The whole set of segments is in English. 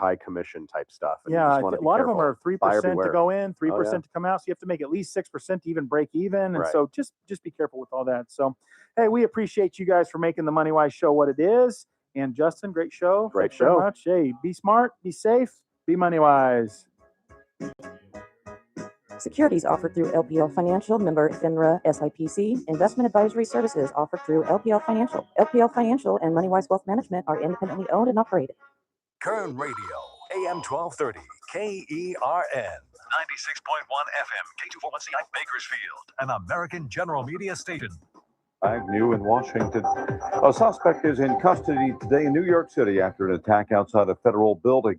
high commission type stuff. And yeah, a lot of them are 3% to go in, 3% to come out. So you have to make at least 6% to even break even. And so just be careful with all that. So, hey, we appreciate you guys for making the Money Wise show what it is. And Justin, great show. Great Thanks show. very much. Hey, be smart, be safe, be money wise. Securities offered through LPL Financial, member FINRA SIPC. Investment advisory services offered through LPL Financial. LPL Financial and MoneyWise Wealth Management are independently owned and operated. Kern Radio, AM 1230, KERN, 96.1 FM, K241CI, Bakersfield, an American General Media station. Agnew in Washington. A suspect is in custody today in New York City after an attack outside a federal building.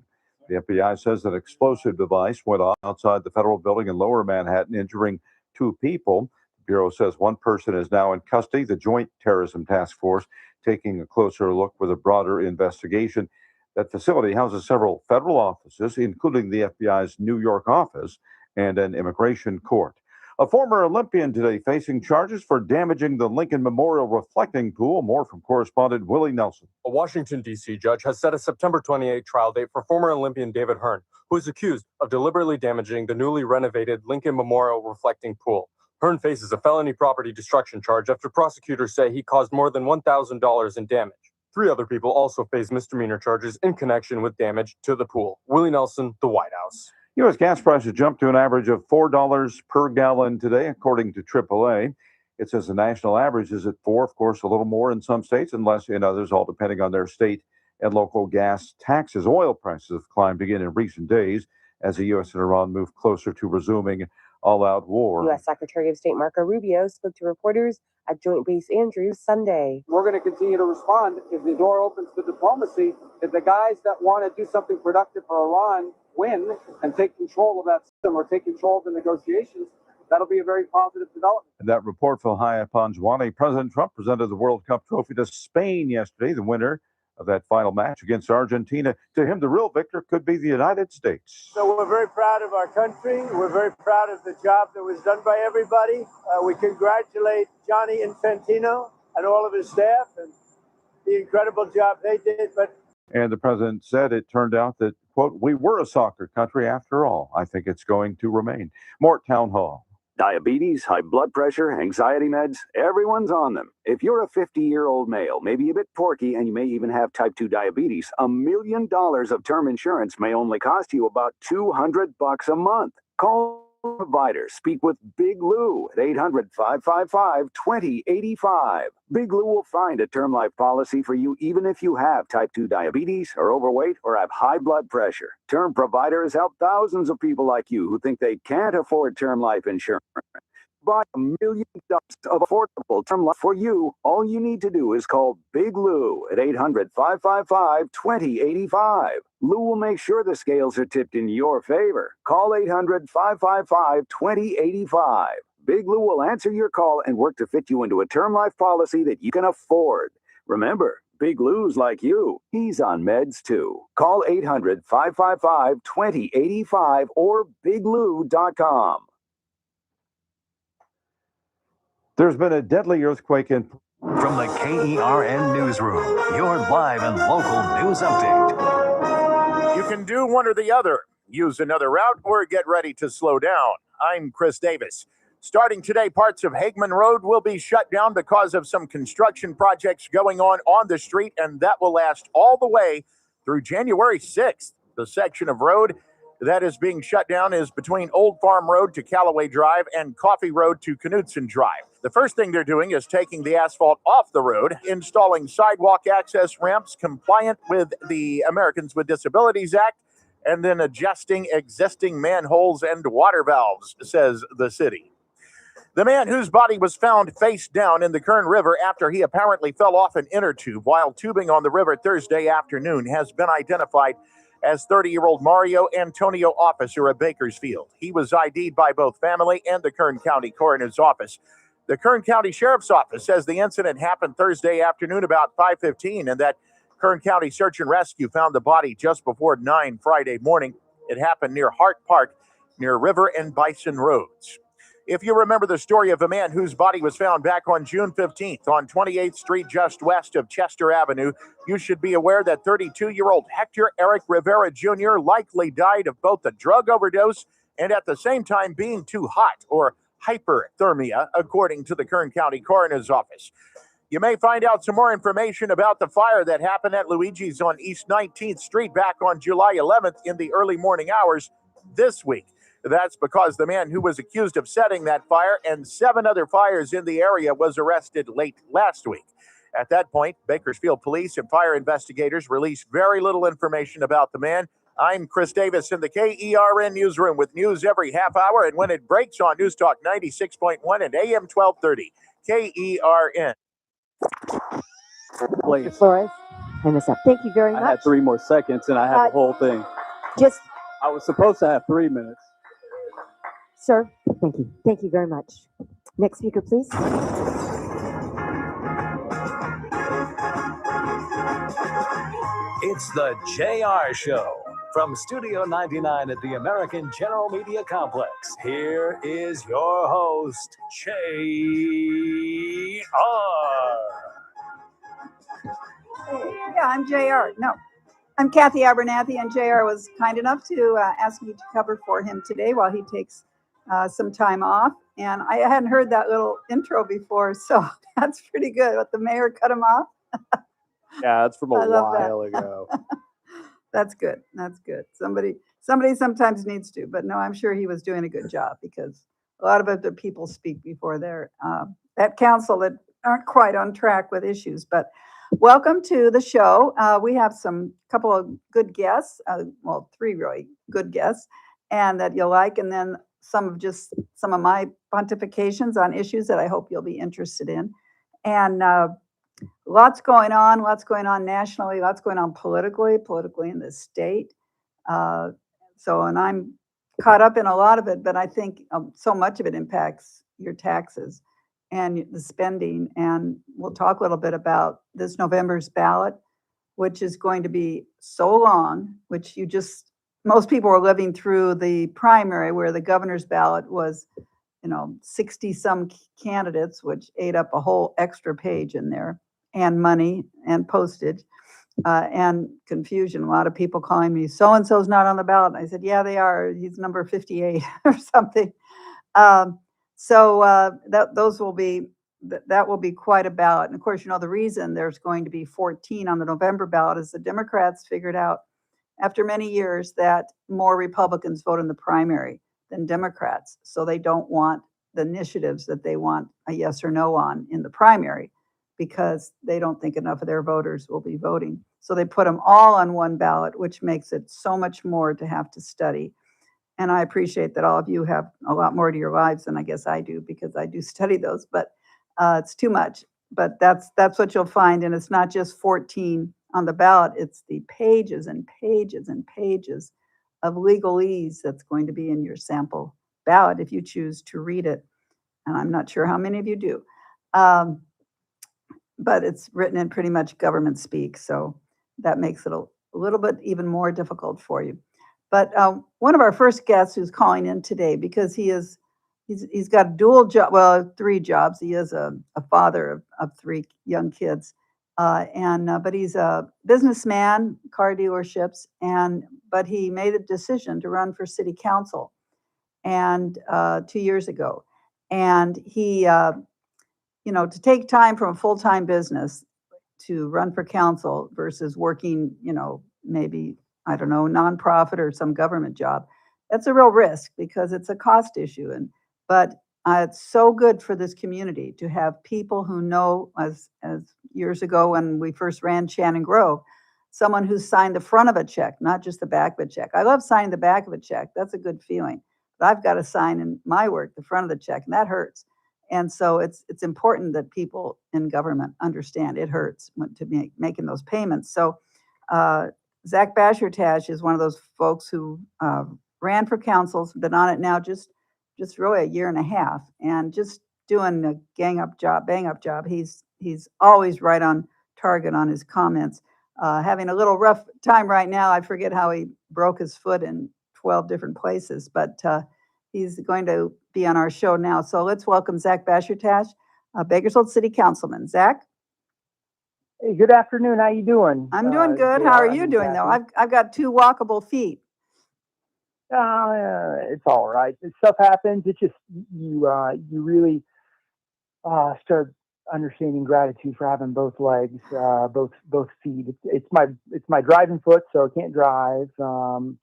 The FBI says an explosive device went off outside the federal building in Lower Manhattan, injuring 2 people. The Bureau says 1 person is now in custody. The Joint Terrorism Task Force taking a closer look with a broader investigation. That facility houses several federal offices, including the FBI's New York office and an immigration court. A former Olympian today facing charges for damaging the Lincoln Memorial reflecting pool. More from correspondent Willie Nelson. A Washington, D.C. judge has set a September 28 trial date for former Olympian David Hearn, who is accused of deliberately damaging the newly renovated Lincoln Memorial reflecting pool. Hearn faces a felony property destruction charge after prosecutors say he caused more than $1,000 in damage. 3 other people also face misdemeanor charges in connection with damage to the pool. Willie Nelson, the White House. U.S. gas prices jumped to an average of $4 per gallon today, according to AAA. It says the national average is at $4, of course, a little more in some states and less in others, all depending on their state and local gas taxes. Oil prices have climbed again in recent days as the U.S. and Iran move closer to resuming all-out war. U.S. Secretary of State Marco Rubio spoke to reporters at Joint Base Andrews Sunday. We're going to continue to respond if the door opens to diplomacy. If the guys that want to do something productive for Iran win and take control of that system or take control of the negotiations, that'll be a very positive development. And that report fell high upon Juani. President Trump presented the World Cup trophy to Spain yesterday, the winner of that final match against Argentina. To him, the real victor could be the United States. So we're very proud of our country. We're very proud of the job that was done by everybody. We congratulate Gianni Infantino and all of his staff and the incredible job they did. And the president said it turned out that, quote, we were a soccer country after all. I think it's going to remain. More Town Hall. Diabetes, high blood pressure, anxiety meds, everyone's on them. If you're a 50-year-old male, maybe a bit porky, and you may even have type 2 diabetes, $1 million of term insurance may only cost you about $200 a month. Call a provider. Speak with Big Lou at 800-555-2085. Big Lou will find a term life policy for you even if you have type 2 diabetes, are overweight, or have high blood pressure. Term providers help thousands of people like you who think they can't afford term life insurance. Buy $1 million of affordable term life for you. All you need to do is call Big Lou at 800-555-2085. Lou will make sure the scales are tipped in your favor. Call 800-555-2085. Big Lou will answer your call and work to fit you into a term life policy that you can afford. Remember, Big Lou's like you. He's on meds too. Call 800-555-2085 or biglou.com. There's been a deadly earthquake in... From the KERN Newsroom, your live and local news update. You can do one or the other. Use another route or get ready to slow down. I'm Chris Davis. Starting today, parts of Hageman Road will be shut down because of some construction projects going on the street, and that will last all the way through January 6th. The section of road that is being shut down is between Old Farm Road to Callaway Drive and Coffee Road to Knutson Drive. The first thing they're doing is taking the asphalt off the road, installing sidewalk access ramps compliant with the Americans with Disabilities Act, and then adjusting existing manholes and water valves, says the city. The man whose body was found face down in the Kern River after he apparently fell off an inner tube while tubing on the river Thursday afternoon has been identified as 30-year-old Mario Antonio Officer of Bakersfield. He was ID'd by both family and the Kern County Coroner's Office. The Kern County Sheriff's Office says the incident happened Thursday afternoon about 5:15 and that Kern County Search and Rescue found the body just before 9 Friday morning. It happened near Hart Park, near River and Bison Roads. If you remember the story of a man whose body was found back on June 15th on 28th Street just west of Chester Avenue, you should be aware that 32-year-old Hector Eric Rivera Jr. likely died of both a drug overdose and at the same time being too hot, or hyperthermia, according to the Kern County Coroner's Office. You may find out some more information about the fire that happened at Luigi's on East 19th Street back on July 11th in the early morning hours this week. That's because the man who was accused of setting that fire and 7 other fires in the area was arrested late last week. At that point, Bakersfield police and fire investigators released very little information about the man. I'm Chris Davis in the KERN newsroom with news every half hour, and when it breaks on News Talk 96.1 and AM 1230, KERN. Please. Flores, I missed up. Thank you very much. I had 3 more seconds, and I had the whole thing. I was supposed to have 3 minutes. Sir, thank you. Thank you very much. Next speaker, please. It's the JR Show. From Studio 99 at the American General Media Complex, here is your host, JR. Yeah, I'm JR. No, I'm Cathy Abernathy, and JR was kind enough to ask me to cover for him today while he takes some time off. And I hadn't heard that little intro before, so that's pretty good. But the mayor cut him off. Yeah, that's from a while that. ago. That's good. That's good. Somebody sometimes needs to, but no, I'm sure he was doing a good job, because a lot of other people speak before they're at council that aren't quite on track with issues. But welcome to the show. We have couple of good guests, 3 really good guests, and that you'll like, and then some of my pontifications on issues that I hope you'll be interested in. And lots going on nationally, lots going on politically in the state. And I'm caught up in a lot of it, but I think so much of it impacts your taxes and the spending. And we'll talk a little bit about this November's ballot, which is going to be so long, which most people are living through the primary, where the governor's ballot was, 60 some candidates, which ate up a whole extra page in there, and money and postage and confusion. A lot of people calling me, so-and-so's not on the ballot. And I said, yeah, they are. He's number 58 or something. That will be quite a ballot. And of course, the reason there's going to be 14 on the November ballot is the Democrats figured out after many years that more Republicans vote in the primary than Democrats. So they don't want the initiatives that they want a yes or no on in the primary, because they don't think enough of their voters will be voting. So they put them all on one ballot, which makes it so much more to have to study. And I appreciate that all of you have a lot more to your lives than I guess I do, because I do study those, but it's too much. But that's what you'll find. And it's not just 14 on the ballot, it's the pages and pages and pages of legalese that's going to be in your sample ballot if you choose to read it. And I'm not sure how many of you do. But it's written in pretty much government speak, so that makes it a little bit even more difficult for you. But one of our first guests who's calling in today, because he's got a dual job, well, 3 jobs. He is a father of 3 young kids, but he's a businessman, car dealerships, but he made a decision to run for city council, and 2 years ago, and he. To take time from a full-time business to run for council versus working, maybe, I don't know, nonprofit or some government job, that's a real risk, because it's a cost issue. But it's so good for this community to have people who know, as years ago when we first ran Shannon Grove, someone who signed the front of a check, not just the back of a check. I love signing the back of a check. That's a good feeling. But I've got to sign in my work the front of the check, and that hurts. And so it's important that people in government understand it hurts to be making those payments. So Zach Bashertash is one of those folks who ran for council, been on it now just really a year and a half, and just doing a bang up job. He's always right on target on his comments. Having a little rough time right now. I forget how he broke his foot in 12 different places, but He's going to be on our show now. So let's welcome Zach Bashertash, Bakersfield City Councilman. Zach? Hey, good afternoon. How you doing? I'm doing good. How are you doing, though? I've got 2 walkable feet. It's all right. This stuff happens. It's just you really start understanding gratitude for having both legs, both feet. It's my driving foot, so I can't drive. Can't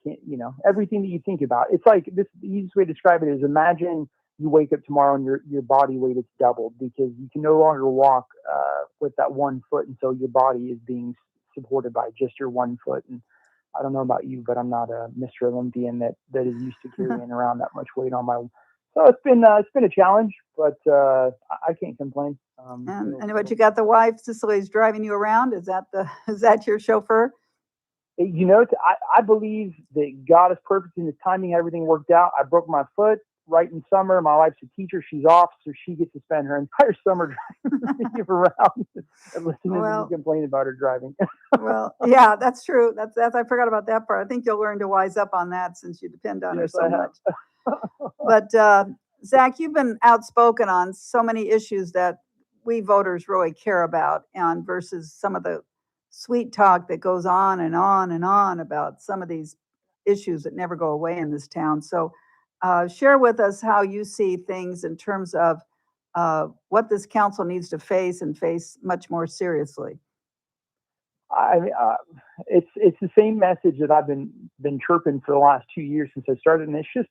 everything that you think about. It's like this. The easiest way to describe it is imagine you wake up tomorrow and your body weight is doubled because you can no longer walk with that one foot, and so your body is being supported by just your one foot. And I don't know about you, but I'm not a Mr. Olympian that is used to carrying around that much weight on my. So it's been a challenge, but I can't complain. And what you got the wife Cicely's driving you around? Is that your chauffeur? I believe that God is perfect in His timing. Everything worked out. I broke my foot right in summer. My wife's a teacher. She's off, so she gets to spend her entire summer driving me around and listening to me complain about her driving. Well, yeah, that's true. That's I forgot about that part. I think you'll learn to wise up on that since you depend on her so much. But Zach, you've been outspoken on so many issues that we voters really care about, and versus some of the sweet talk that goes on and on and on about some of these issues that never go away in this town. So share with us how you see things in terms of what this council needs to face and face much more seriously. It's the same message that I've been chirping for the last 2 years since I started, and it's just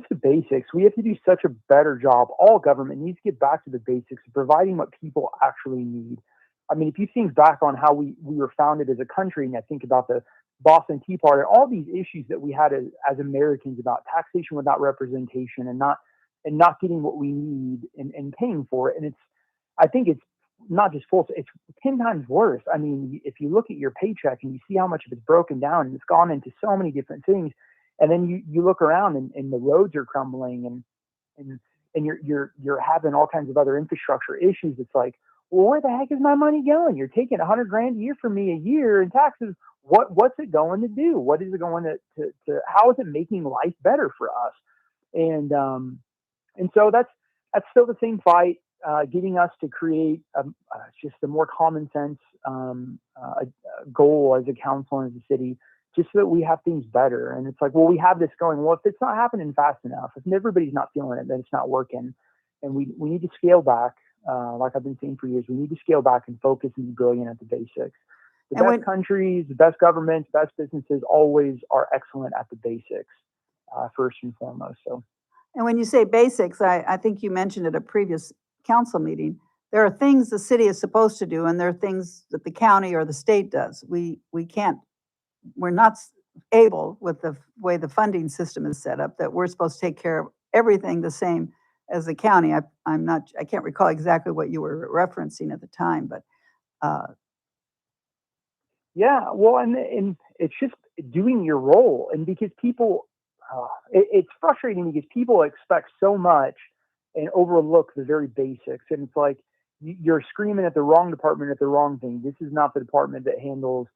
the basics. We have to do such a better job. All government needs to get back to the basics of providing what people actually need. I mean, if you think back on how we were founded as a country, and I think about the Boston Tea Party, all these issues that we had as Americans about taxation without representation and not getting what we need and paying for it. And I think it's not just false, it's 10 times worse. I mean, if you look at your paycheck and you see how much of it's broken down and it's gone into so many different things, and then you look around and the roads are crumbling and you're having all kinds of other infrastructure issues. It's like, well, where the heck is my money going? You're taking $100,000 a year from me a year in taxes. What's it going to do? What is it going to how is it making life better for us? And so that's still the same fight, getting us to create just a more common sense goal as a council and as a city, just so that we have things better. And it's like, well, we have this going. Well, if it's not happening fast enough, if everybody's not feeling it, then it's not working. And we need to scale back. Like I've been saying for years, we need to scale back and focus and be brilliant at the basics. The best countries, the best governments, best businesses always are excellent at the basics, first and foremost. So, and when you say basics, I think you mentioned at a previous council meeting, there are things the city is supposed to do, and there are things that the county or the state does. We're not able, with the way the funding system is set up, that we're supposed to take care of everything the same as the county. I can't recall exactly what you were referencing at the time, but yeah, well, and it's just doing your role. And because people, it's frustrating because people expect so much and overlook the very basics. And it's like you're screaming at the wrong department at the wrong thing. This is not the department that handles,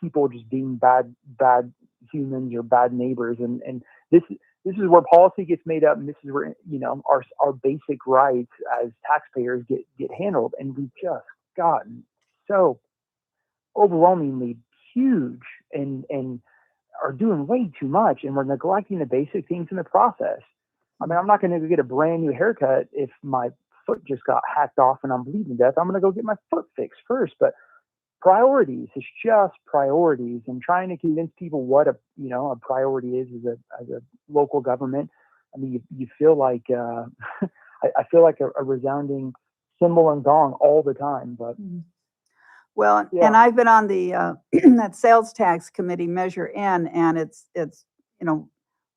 people just being bad humans or bad neighbors. And this is where policy gets made up, and this is where our basic rights as taxpayers get handled. And we've just gotten so overwhelmingly huge and are doing way too much, and we're neglecting the basic things in the process. I mean, I'm not going to go get a brand new haircut if my foot just got hacked off and I'm bleeding to death. I'm going to go get my foot fixed first. But priorities, it's just priorities, and trying to convince people what a priority is as a local government. I mean, you feel like I feel like a resounding cymbal and gong all the time. But well, yeah. And I've been on the that sales tax committee, Measure N, and it's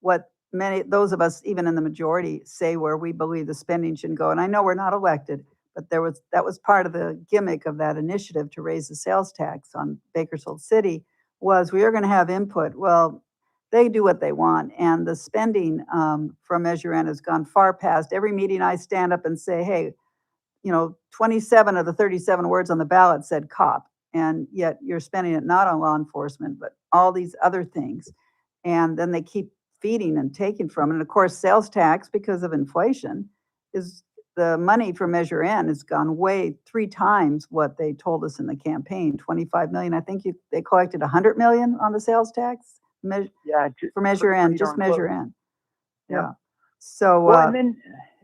what those of us even in the majority say where we believe the spending should go. And I know we're not elected, but that was part of the gimmick of that initiative to raise the sales tax on Bakersfield City, was we are going to have input. Well, they do what they want, and the spending from Measure N has gone far past. Every meeting I stand up and say, hey, 27 of the 37 words on the ballot said cop, and yet you're spending it not on law enforcement, but all these other things. And then they keep feeding and taking from. And of course, sales tax, because of inflation, is the money for Measure N has gone way 3 times what they told us in the campaign, 25 million. I think they collected 100 million on the sales tax for Measure N, just Measure N. Yeah. So, well, and then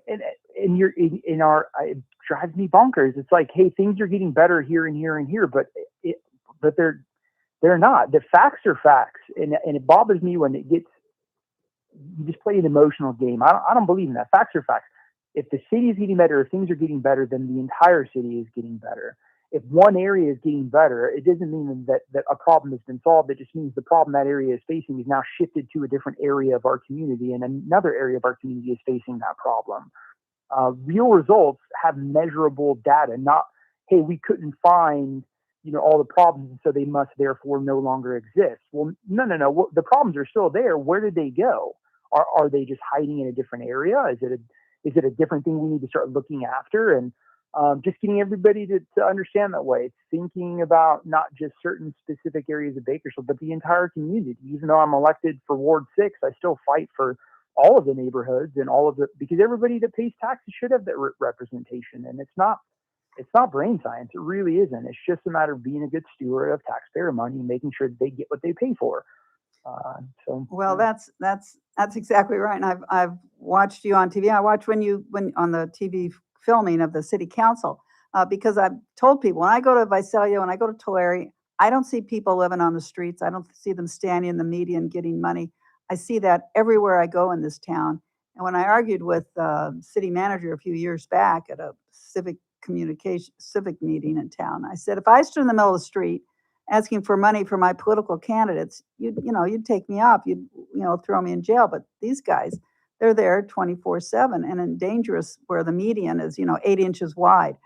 it drives me bonkers. It's like, hey, things are getting better here and here and here, but they're not. The facts are facts, and it bothers me when you just play an emotional game. I don't believe in that. Facts are facts. If the city is getting better, if things are getting better, then the entire city is getting better. If one area is getting better, it doesn't mean that a problem has been solved. It just means the problem that area is facing is now shifted to a different area of our community, and another area of our community is facing that problem. Real results have measurable data, not, hey, we couldn't find all the problems, so they must therefore no longer exist. Well, no. The problems are still there. Where did they go? Are they just hiding in a different area? Is it a different thing we need to start looking after? And just getting everybody to understand that way. It's thinking about not just certain specific areas of Bakersfield, but the entire community. Even though I'm elected for Ward 6, I still fight for all of the neighborhoods and because everybody that pays taxes should have that representation. And it's not brain science. It really isn't. It's just a matter of being a good steward of taxpayer money and making sure that they get what they pay for. Well, that's exactly right. And I've watched you on TV. I watched when on the TV filming of the city council, because I've told people when I go to Visalia, when I go to Tulare, I don't see people living on the streets. I don't see them standing in the median getting money. I see that everywhere I go in this town. And when I argued with city manager a few years back at a civic meeting in town, I said, if I stood in the middle of the street asking for money for my political candidates, you'd take me up, you'd throw me in jail. But these guys, they're there 24/7 and in dangerous where the median is 8 inches wide.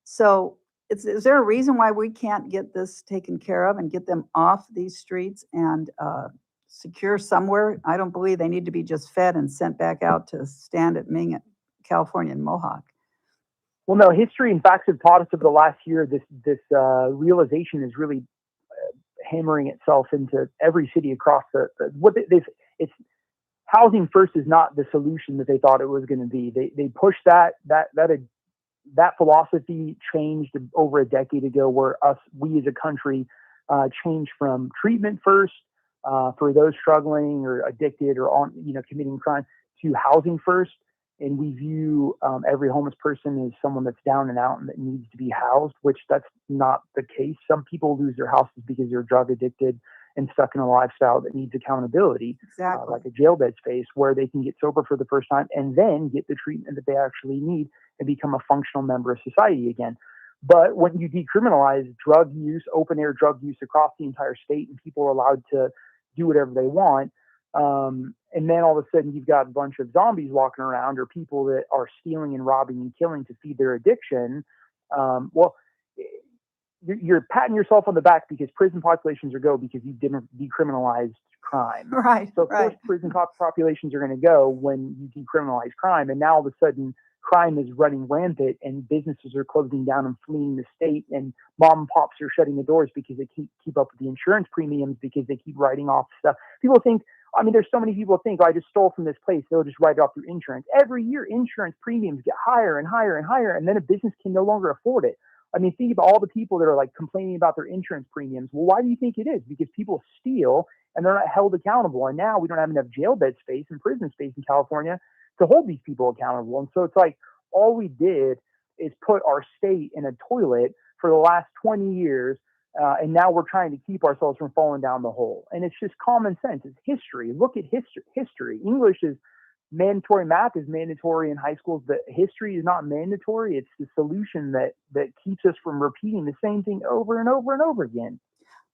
So is there a reason why we can't get this taken care of and get them off these streets and secure somewhere? I don't believe they need to be just fed and sent back out to stand at Ming, California and Mohawk. Well, no, history and facts have taught us over the last year this realization is really hammering itself into every city across it's housing first is not the solution that they thought it was going to be. They pushed that philosophy changed over a decade ago, where we as a country changed from treatment first for those struggling or addicted or committing crime to housing first. And we view every homeless person as someone that's down and out and that needs to be housed, which that's not the case. Some people lose their houses because they're drug addicted and stuck in a lifestyle that needs accountability, like a jail bed space where they can get sober for the first time and then get the treatment that they actually need and become a functional member of society again. But when you decriminalize drug use, open air drug use across the entire state, and people are allowed to do whatever they want, and then all of a sudden you've got a bunch of zombies walking around or people that are stealing and robbing and killing to feed their addiction. You're patting yourself on the back because prison populations are because you didn't decriminalize crime. Right. So of course prison populations are going to go when you decriminalize crime. And now all of a sudden crime is running rampant and businesses are closing down and fleeing the state, and mom and pops are shutting the doors because they keep up with the insurance premiums because they keep writing off stuff. People think, there's so many people think, I just stole from this place, they'll just write it off through insurance. Every year, insurance premiums get higher and higher and higher, and then a business can no longer afford it. Think about all the people that are complaining about their insurance premiums. Well, why do you think it is? Because people steal and they're not held accountable. And now we don't have enough jail bed space and prison space in California to hold these people accountable. And so it's all we did is put our state in a toilet for the last 20 years. And now we're trying to keep ourselves from falling down the hole. And it's just common sense. It's history. Look at history. English is mandatory. Math is mandatory in high schools, but history is not mandatory. It's the solution that keeps us from repeating the same thing over and over and over again.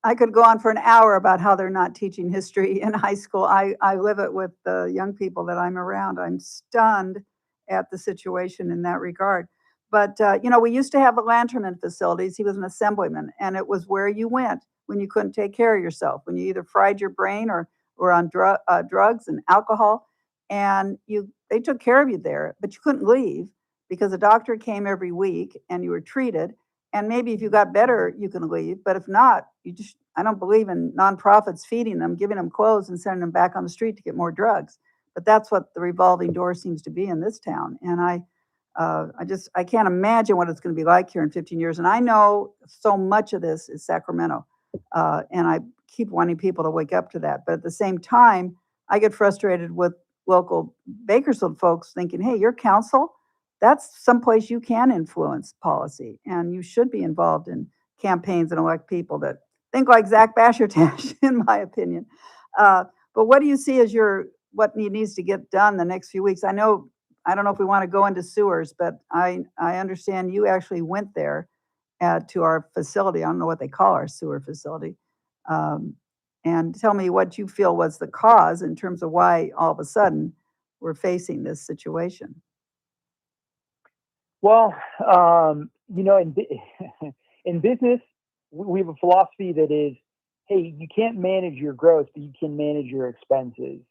I could go on for an hour about how they're not teaching history in high school. I live it with the young people that I'm around. I'm stunned at the situation in that regard. But, we used to have the Lanterman facilities. He was an assemblyman, and it was where you went when you couldn't take care of yourself, when you either fried your brain or were on drugs and alcohol, and they took care of you there, but you couldn't leave because a doctor came every week and you were treated. And maybe if you got better, you can leave. But if not, I don't believe in nonprofits feeding them, giving them clothes and sending them back on the street to get more drugs. But that's what the revolving door seems to be in this town. And I can't imagine what it's going to be like here in 15 years. And I know so much of this is Sacramento. And I keep wanting people to wake up to that. But at the same time, I get frustrated with local Bakersfield folks thinking, hey, your council, that's someplace you can influence policy. And you should be involved in campaigns and elect people that think like Zach Bashertash, in my opinion. But what do you see as what needs to get done the next few weeks? I don't know if we want to go into sewers, but I understand you actually went there to our facility. I don't know what they call our sewer facility. And tell me what you feel was the cause in terms of why all of a sudden we're facing this situation. Well, in business, we have a philosophy that is, hey, you can't manage your growth, but you can manage your expenses.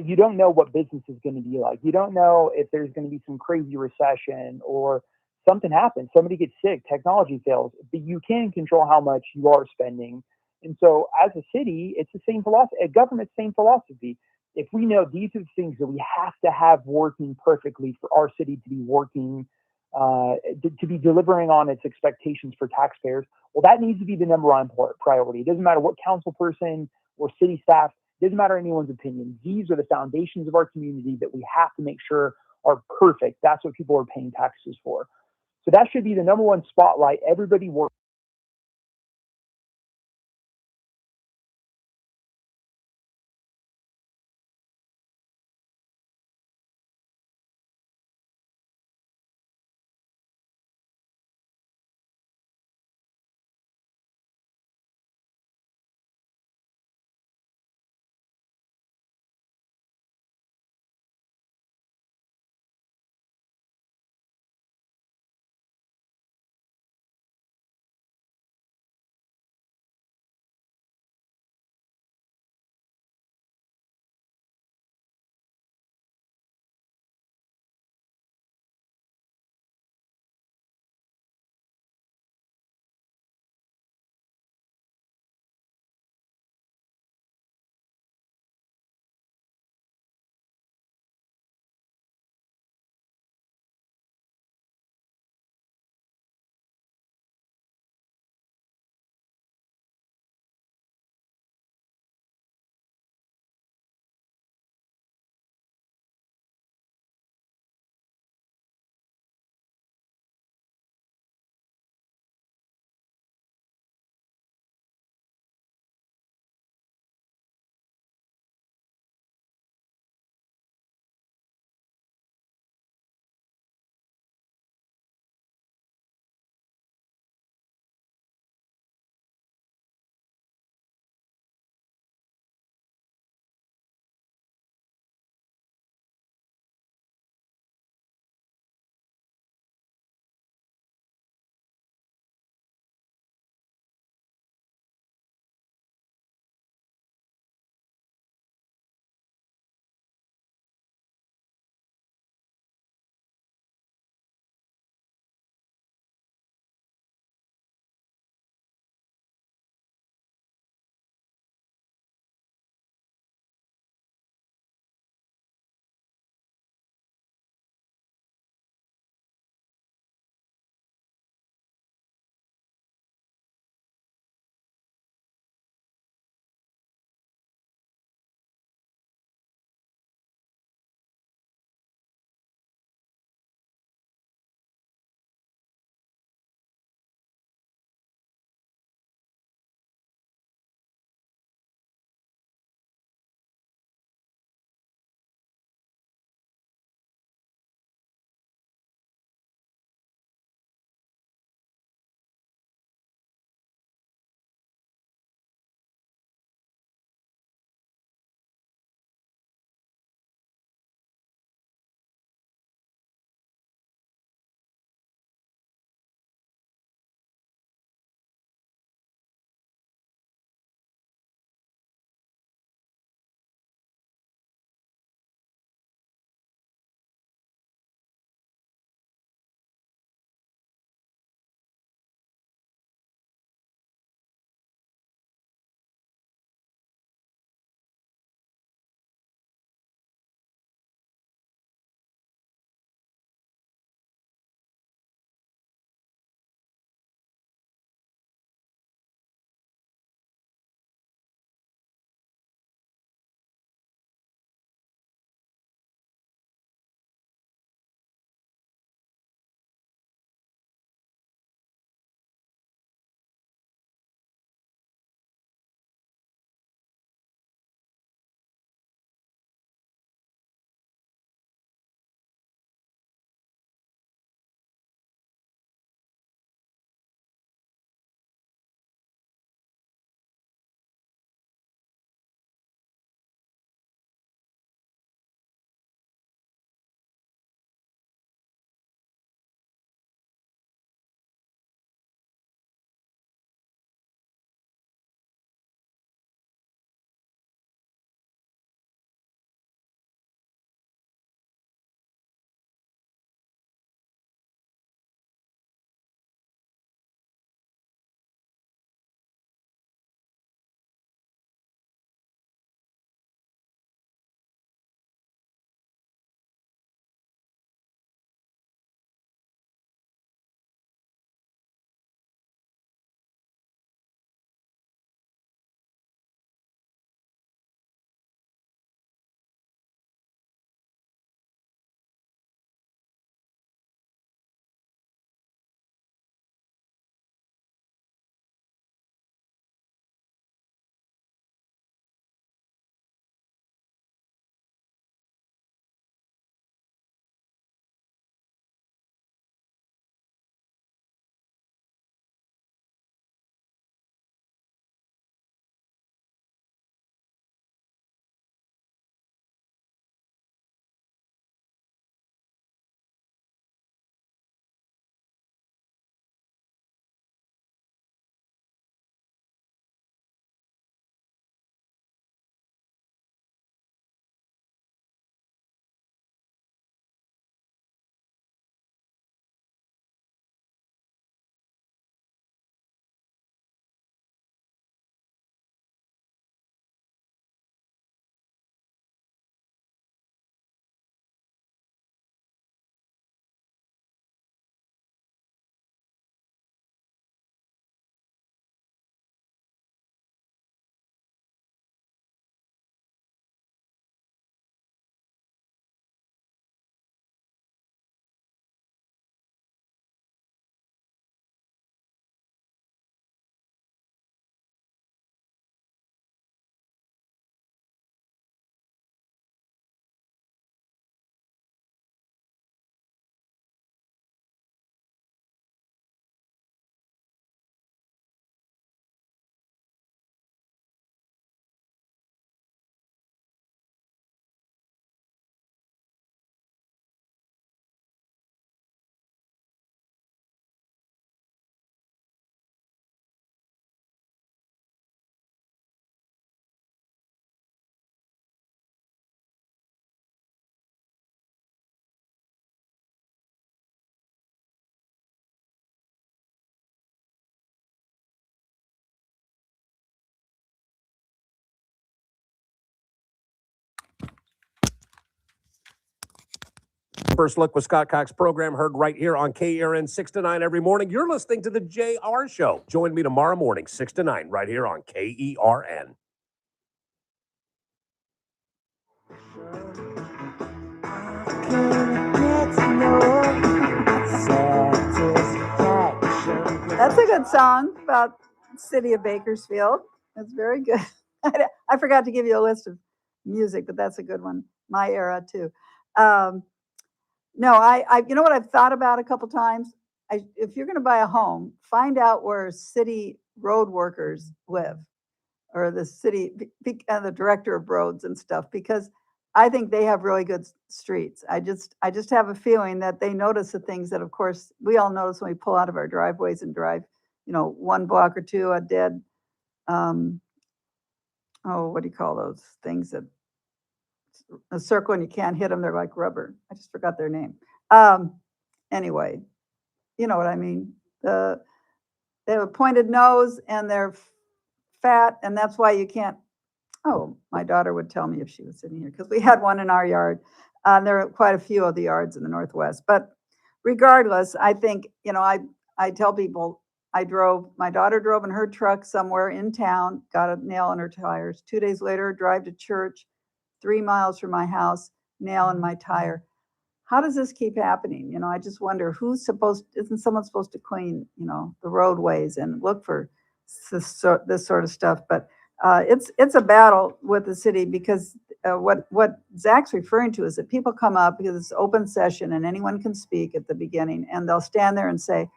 You don't know what business is going to be like. You don't know if there's going to be some crazy recession or something happens, somebody gets sick, technology fails, but you can control how much you are spending. And so as a city, it's the same philosophy, a government, same philosophy. If we know these are the things that we have to have working perfectly for our city to be working, to be delivering on its expectations for taxpayers, well, that needs to be the number one priority. It doesn't matter what council person or city staff, it doesn't matter anyone's opinion. These are the foundations of our community that we have to make sure are perfect. That's what people are paying taxes for. So that should be the number one spotlight. Everybody works. First Look with Scott Cox program heard right here on KERN 6 to 9 every morning. You're listening to the JR Show. Join me tomorrow morning, 6 to 9, right here on KERN. That's a good song about the city of Bakersfield. That's very good. I forgot to give you a list of music, but that's a good one. My era too. No, you know what I've thought about a couple times? If you're going to buy a home, find out where city road workers live, or the city, the director of roads and stuff, because I think they have really good streets. I just have a feeling that they notice the things that, of course, we all notice when we pull out of our driveways and drive, one block or two, a dead, what do you call those things that a circle and you can't hit them? They're like rubber. I just forgot their name. Anyway, you know what I mean? They have a pointed nose and they're fat, and that's why you can't. Oh, my daughter would tell me if she was sitting here, because we had one in our yard. There are quite a few of the yards in the Northwest. But regardless, I think, I tell people, my daughter drove in her truck somewhere in town, got a nail in her tires. 2 days later, drive to church, 3 miles from my house, nail in my tire. How does this keep happening? I just wonder isn't someone supposed to clean, the roadways and look for this sort of stuff? But it's a battle with the city, because what Zach's referring to is that people come up because it's open session and anyone can speak at the beginning, and they'll stand there and say,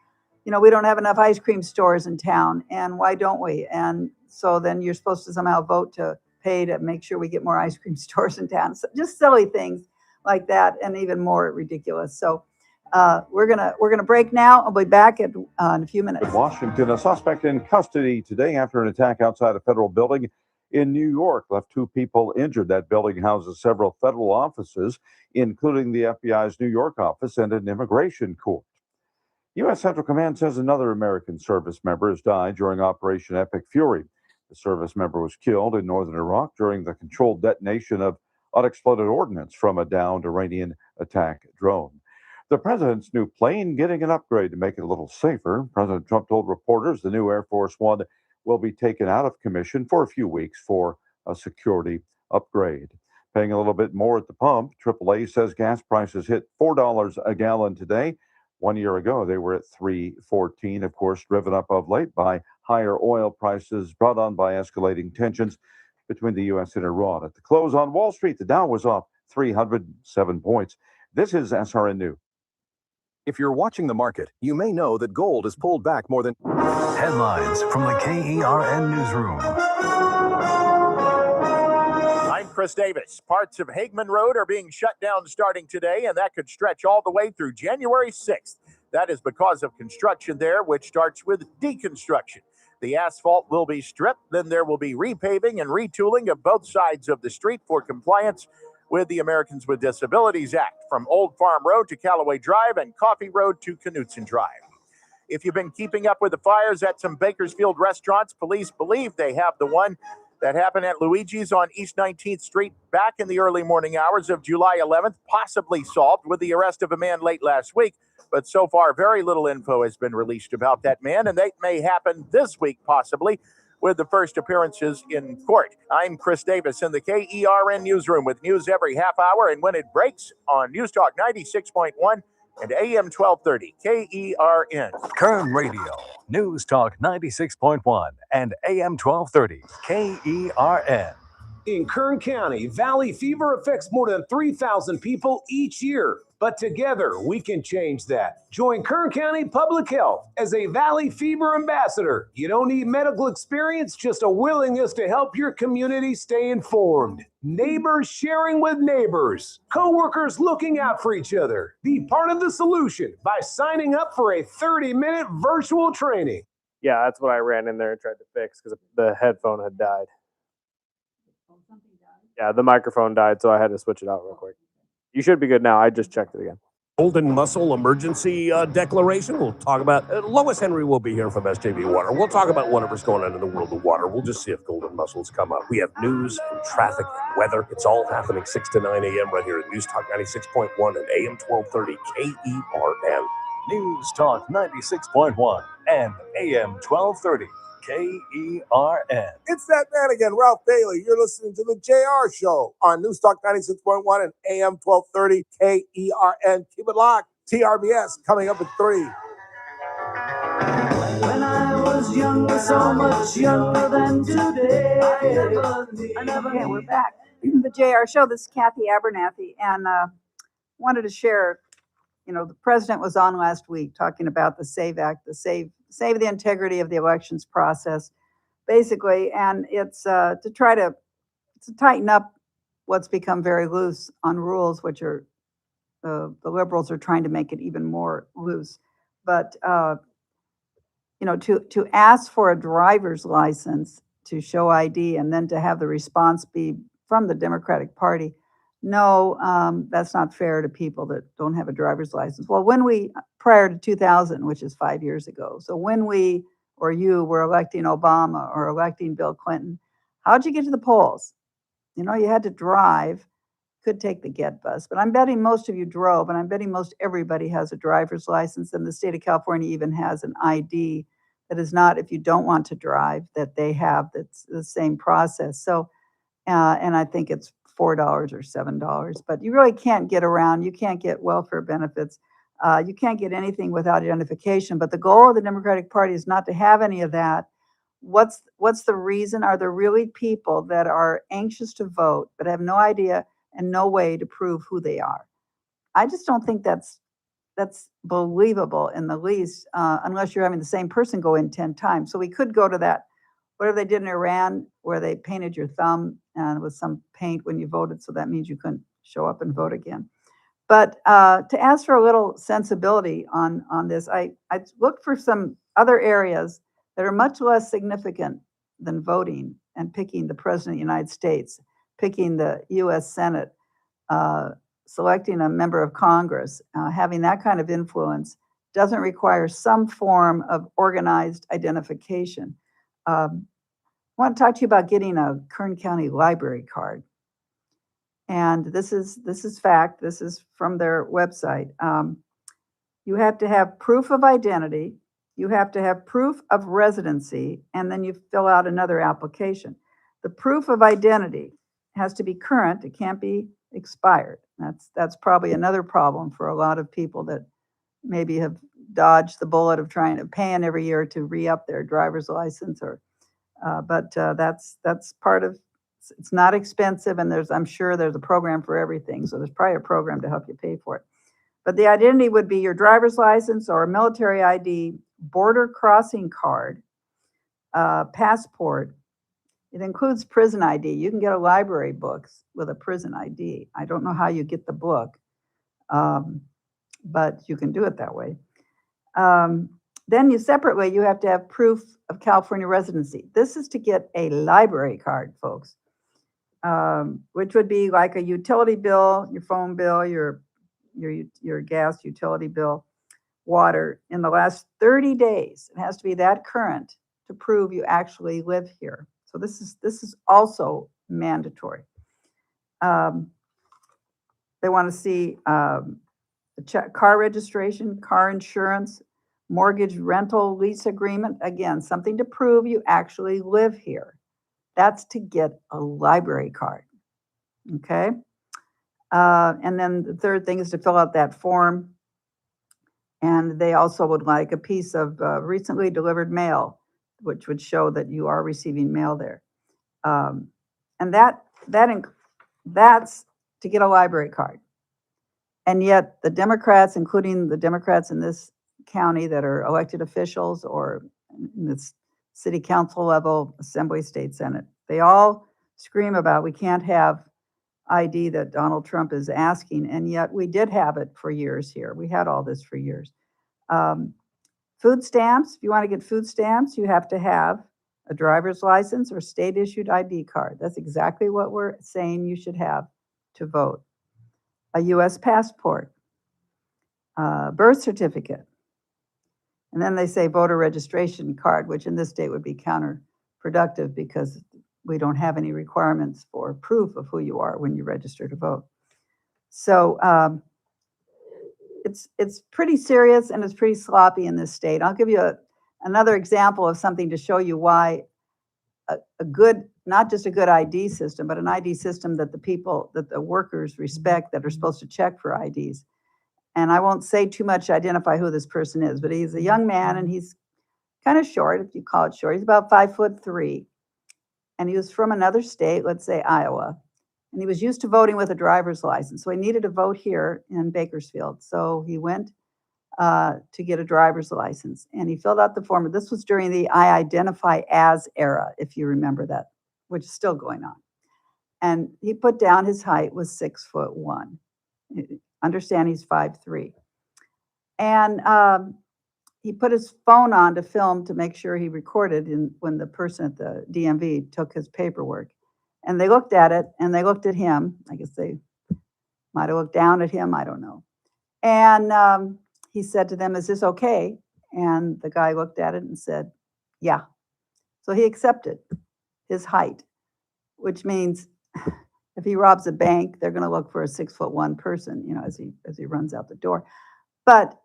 we don't have enough ice cream stores in town, and why don't we? And so then you're supposed to somehow vote to pay to make sure we get more ice cream stores in town. So just silly things like that, and even more ridiculous. So we're gonna break now. I'll be back in a few minutes. In Washington, a suspect in custody today after an attack outside a federal building in New York left 2 people injured. That building houses several federal offices, including the FBI's New York office and an immigration court. U.S. Central Command says another American service member has died during Operation Epic Fury. The service member was killed in northern Iraq during the controlled detonation of unexploded ordnance from a downed Iranian attack drone. The president's new plane getting an upgrade to make it a little safer. President Trump told reporters the new Air Force One will be taken out of commission for a few weeks for a security upgrade. Paying a little bit more at the pump, AAA says gas prices hit $4 a gallon today. 1 year ago, they were at $3.14, of course, driven up of late by higher oil prices brought on by escalating tensions between the U.S. and Iran. At the close on Wall Street, the Dow was off 307 points. This is SRN News. If you're watching the market, you may know that gold has pulled back more than... Headlines from the KERN Newsroom. I'm Chris Davis. Parts of Hageman Road are being shut down starting today, and that could stretch all the way through January 6th. That is because of construction there, which starts with deconstruction. The asphalt will be stripped, then there will be repaving and retooling of both sides of the street for compliance with the Americans with Disabilities Act, from Old Farm Road to Callaway Drive and Coffee Road to Knutson Drive. If you've been keeping up with the fires at some Bakersfield restaurants, police believe they have the one that happened at Luigi's on East 19th Street back in the early morning hours of July 11th, possibly solved with the arrest of a man late last week. But so far, very little info has been released about that man, and that may happen this week, possibly, with the first appearances in court. I'm Chris Davis in the KERN Newsroom with news every half hour, and when it breaks on News Talk 96.1 and AM 1230, KERN. Kern Radio, News Talk 96.1 and AM 1230, KERN. In Kern County, valley fever affects more than 3,000 people each year. But together, we can change that. Join Kern County Public Health as a Valley Fever ambassador. You don't need medical experience, just a willingness to help your community stay informed. Neighbors sharing with neighbors. Coworkers looking out for each other. Be part of the solution by signing up for a 30-minute virtual training. Yeah, that's what I ran in there and tried to fix because the headphone had died. Yeah, the microphone died, so I had to switch it out real quick. You should be good now. I just checked it again. Golden Muscle Emergency Declaration. We'll talk about Lois Henry will be here from SJV Water. We'll talk about whatever's going on in the world of water. We'll just see if Golden Muscles come up. We have news and traffic and weather. It's all happening 6 to 9 a.m. right here at News Talk 96.1 and AM 1230 KERN. News Talk 96.1 and AM 1230 KERN. It's that man again, Ralph Bailey. You're listening to the JR Show on News Talk 96.1 and AM 1230 KERN. Keep it locked. TRBS coming up at 3. When I was younger, so much younger than today. Okay, we're back. The JR Show. This is Cathy Abernathy, and wanted to share. The president was on last week talking about the SAVE Act, the save the integrity of the elections process, basically, and it's to tighten up what's become very loose on rules, which are the liberals are trying to make it even more loose. But to ask for a driver's license to show ID and then to have the response be from the Democratic Party. No, that's not fair to people that don't have a driver's license. Well, prior to 2000, which is 5 years ago, so when we or you were electing Obama or electing Bill Clinton, how'd you get to the polls? You had to drive, could take the get bus, but I'm betting most of you drove, and I'm betting most everybody has a driver's license, and the state of California even has an ID that is not, if you don't want to drive, that they have, that's the same process. So, and I think it's $4 or $7, but you really can't get around. You can't get welfare benefits. You can't get anything without identification. But the goal of the Democratic Party is not to have any of that. What's the reason? Are there really people that are anxious to vote but have no idea and no way to prove who they are? I just don't think that's believable in the least, unless you're having the same person go in 10 times. So we could go to that, whatever they did in Iran, where they painted your thumb with some paint when you voted, so that means you couldn't show up and vote again. But to ask for a little sensibility on this, I looked for some other areas that are much less significant than voting and picking the President of the United States, picking the U.S. Senate, selecting a member of Congress, having that kind of influence doesn't require some form of organized identification. I want to talk to you about getting a Kern County library card. And this is fact. This is from their website. You have to have proof of identity. You have to have proof of residency, and then you fill out another application. The proof of identity has to be current. It can't be expired. That's probably another problem for a lot of people that maybe have dodged the bullet of trying to pay every year to re-up their driver's license, or but that's part of. It's not expensive, and I'm sure there's a program for everything. So there's probably a program to help you pay for it. But the identity would be your driver's license or a military ID, border crossing card, passport. It includes prison ID. You can get a library book with a prison ID. I don't know how you get the book, but you can do it that way. Then you have to have proof of California residency. This is to get a library card, folks, which would be like a utility bill, your phone bill, your gas utility bill, water, in the last 30 days. It has to be that current to prove you actually live here. So this is also mandatory. They want to see car registration, car insurance, mortgage, rental, lease agreement. Again, something to prove you actually live here. That's to get a library card. Okay. And then the third thing is to fill out that form. And they also would like a piece of recently delivered mail, which would show that you are receiving mail there. And that's to get a library card. And yet the Democrats, including the Democrats in this county that are elected officials or in this city council level, assembly, state, senate, they all scream about we can't have ID that Donald Trump is asking. And yet we did have it for years here. We had all this for years. Food stamps, if you want to get food stamps, you have to have a driver's license or state issued ID card. That's exactly what we're saying you should have to vote. A U.S. passport. birth certificate. And then they say voter registration card, which in this state would be counterproductive because we don't have any requirements for proof of who you are when you register to vote. So it's pretty serious and it's pretty sloppy in this state. I'll give you another example of something to show you why a good, not just a good ID system, but an ID system that the workers respect that are supposed to check for IDs. And I won't say too much to identify who this person is, but he's a young man and he's kind of short, if you call it short. He's about 5'3". And he was from another state, let's say Iowa. And he was used to voting with a driver's license. So he needed to vote here in Bakersfield. So he went to get a driver's license and he filled out the form. This was during the I identify as era, if you remember that, which is still going on. And he put down his height was 6'1". Understand he's 5'3". And he put his phone on to film to make sure he recorded when the person at the DMV took his paperwork. And they looked at it and they looked at him. I guess they might have looked down at him, I don't know. And he said to them, "Is this okay?" And the guy looked at it and said, "Yeah." So he accepted his height, which means if he robs a bank, they're going to look for a 6'1" person, as he runs out the door. But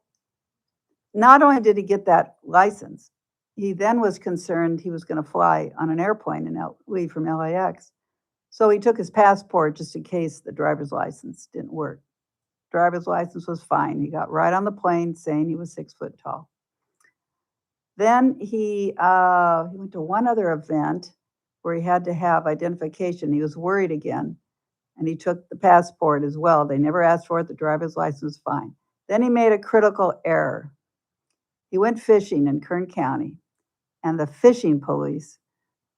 not only did he get that license, he then was concerned he was going to fly on an airplane and leave from LAX. So he took his passport just in case the driver's license didn't work. Driver's license was fine. He got right on the plane saying he was 6 foot tall. Then he went to one other event where he had to have identification. He was worried again, and he took the passport as well. They never asked for it. The driver's license was fine. Then he made a critical error. He went fishing in Kern County, and the fishing police,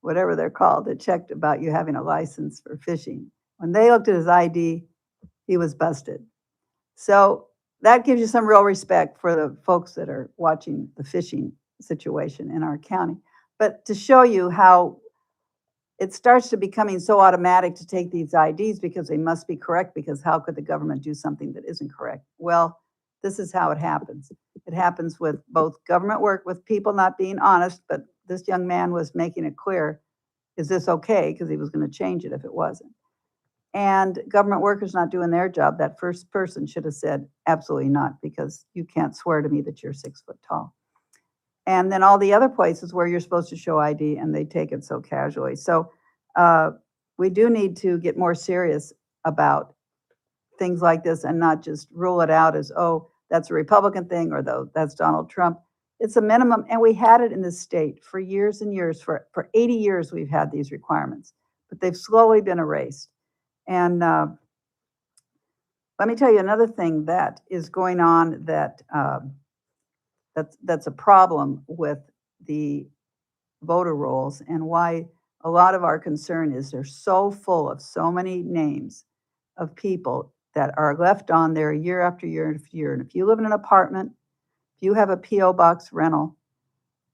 whatever they're called, that checked about you having a license for fishing, when they looked at his ID, he was busted. So that gives you some real respect for the folks that are watching the fishing situation in our county. But to show you how it starts to becoming so automatic to take these IDs because they must be correct, because how could the government do something that isn't correct? Well, this is how it happens. It happens with both government work, with people not being honest, but this young man was making it clear, is this okay? Because he was going to change it if it wasn't. And government workers not doing their job, that first person should have said, absolutely not, because you can't swear to me that you're 6 foot tall. And then all the other places where you're supposed to show ID and they take it so casually. So we do need to get more serious about things like this and not just rule it out as, oh, that's a Republican thing, or though that's Donald Trump. It's a minimum, and we had it in this state for years and years. For 80 years, we've had these requirements, but they've slowly been erased. And let me tell you another thing that is going on that's a problem with the voter rolls, and why a lot of our concern is they're so full of so many names of people that are left on there year after year after year. And if you live in an apartment, if you have a P.O. box rental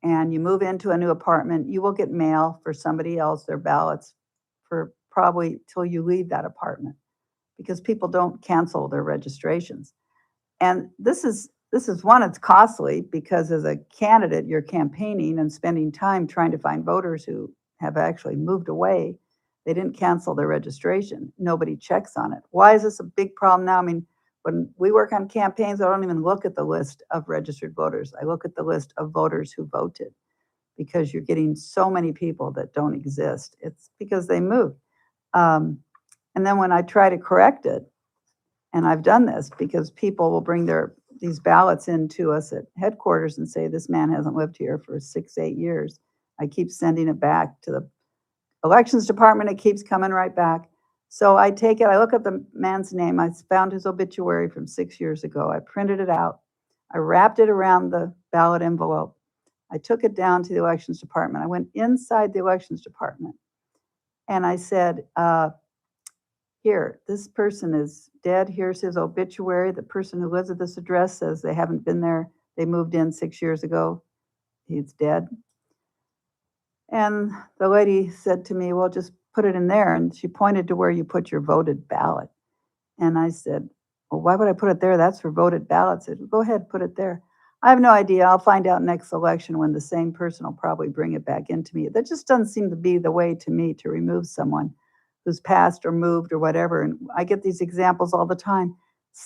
and you move into a new apartment, you will get mail for somebody else, their ballots, for probably till you leave that apartment, because people don't cancel their registrations. And this is one, it's costly, because as a candidate, you're campaigning and spending time trying to find voters who have actually moved away. They didn't cancel their registration. Nobody checks on it. Why is this a big problem now? I mean, when we work on campaigns, I don't even look at the list of registered voters. I look at the list of voters who voted, because you're getting so many people that don't exist. It's because they moved. And then when I try to correct it, and I've done this because people will bring these ballots into us at headquarters and say, this man hasn't lived here for 6-8 years. I keep sending it back to the elections department. It keeps coming right back. So I take it, I look up the man's name. I found his obituary from 6 years ago. I printed it out. I wrapped it around the ballot envelope. I took it down to the elections department. I went inside the elections department and I said, here, this person is dead. Here's his obituary. The person who lives at this address says they haven't been there. They moved in 6 years ago. He's dead. And the lady said to me, well, just put it in there. And she pointed to where you put your voted ballot. And I said, Well, why would I put it there? That's for voted ballots. Go ahead, put it there. I have no idea. I'll find out next election when the same person will probably bring it back into me. That just doesn't seem to be the way to me to remove someone who's passed or moved or whatever. And I get these examples all the time.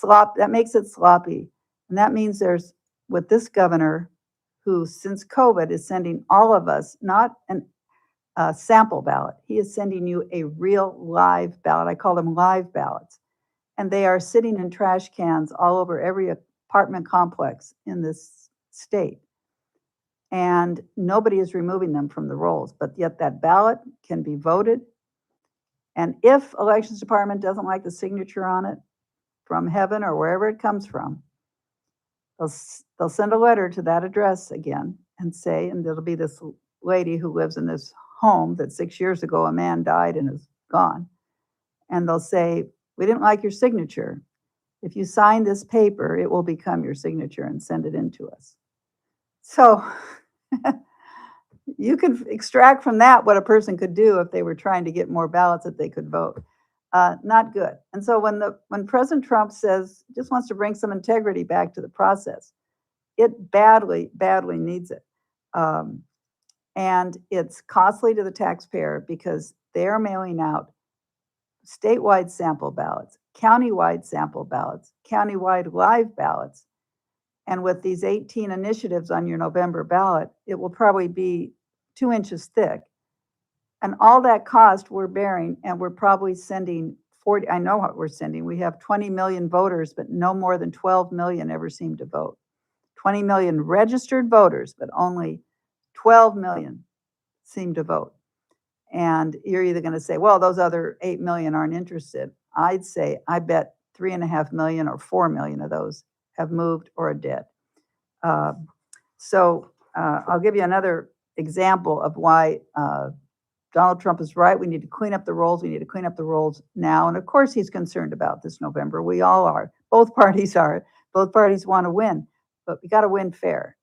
That makes it sloppy. And that means there's, with this governor, who since COVID is sending all of us, not a sample ballot, he is sending you a real live ballot. I call them live ballots. And they are sitting in trash cans all over every apartment complex in this state. And nobody is removing them from the rolls, but yet that ballot can be voted. And if elections department doesn't like the signature on it from heaven or wherever it comes from, they'll send a letter to that address again and say, and there'll be this lady who lives in this home that 6 years ago a man died and is gone. And they'll say, we didn't like your signature. If you sign this paper, it will become your signature, and send it in to us. So you can extract from that what a person could do if they were trying to get more ballots that they could vote. Not good. And so when President Trump says, just wants to bring some integrity back to the process, it badly, badly needs it. And it's costly to the taxpayer because they're mailing out statewide sample ballots, countywide sample ballots, countywide live ballots. And with these 18 initiatives on your November ballot, it will probably be 2 inches thick. And all that cost we're bearing, and we're probably sending 40, I know what we're sending. We have 20 million voters, but no more than 12 million ever seem to vote. 20 million registered voters, but only 12 million seem to vote. And you're either going to say, well, those other 8 million aren't interested. I'd say, I bet 3.5 million or 4 million of those have moved or are dead. So I'll give you another example of why Donald Trump is right. We need to clean up the rolls. We need to clean up the rolls now. And of course, he's concerned about this November. We all are. Both parties are. Both parties want to win, but we got to win fair,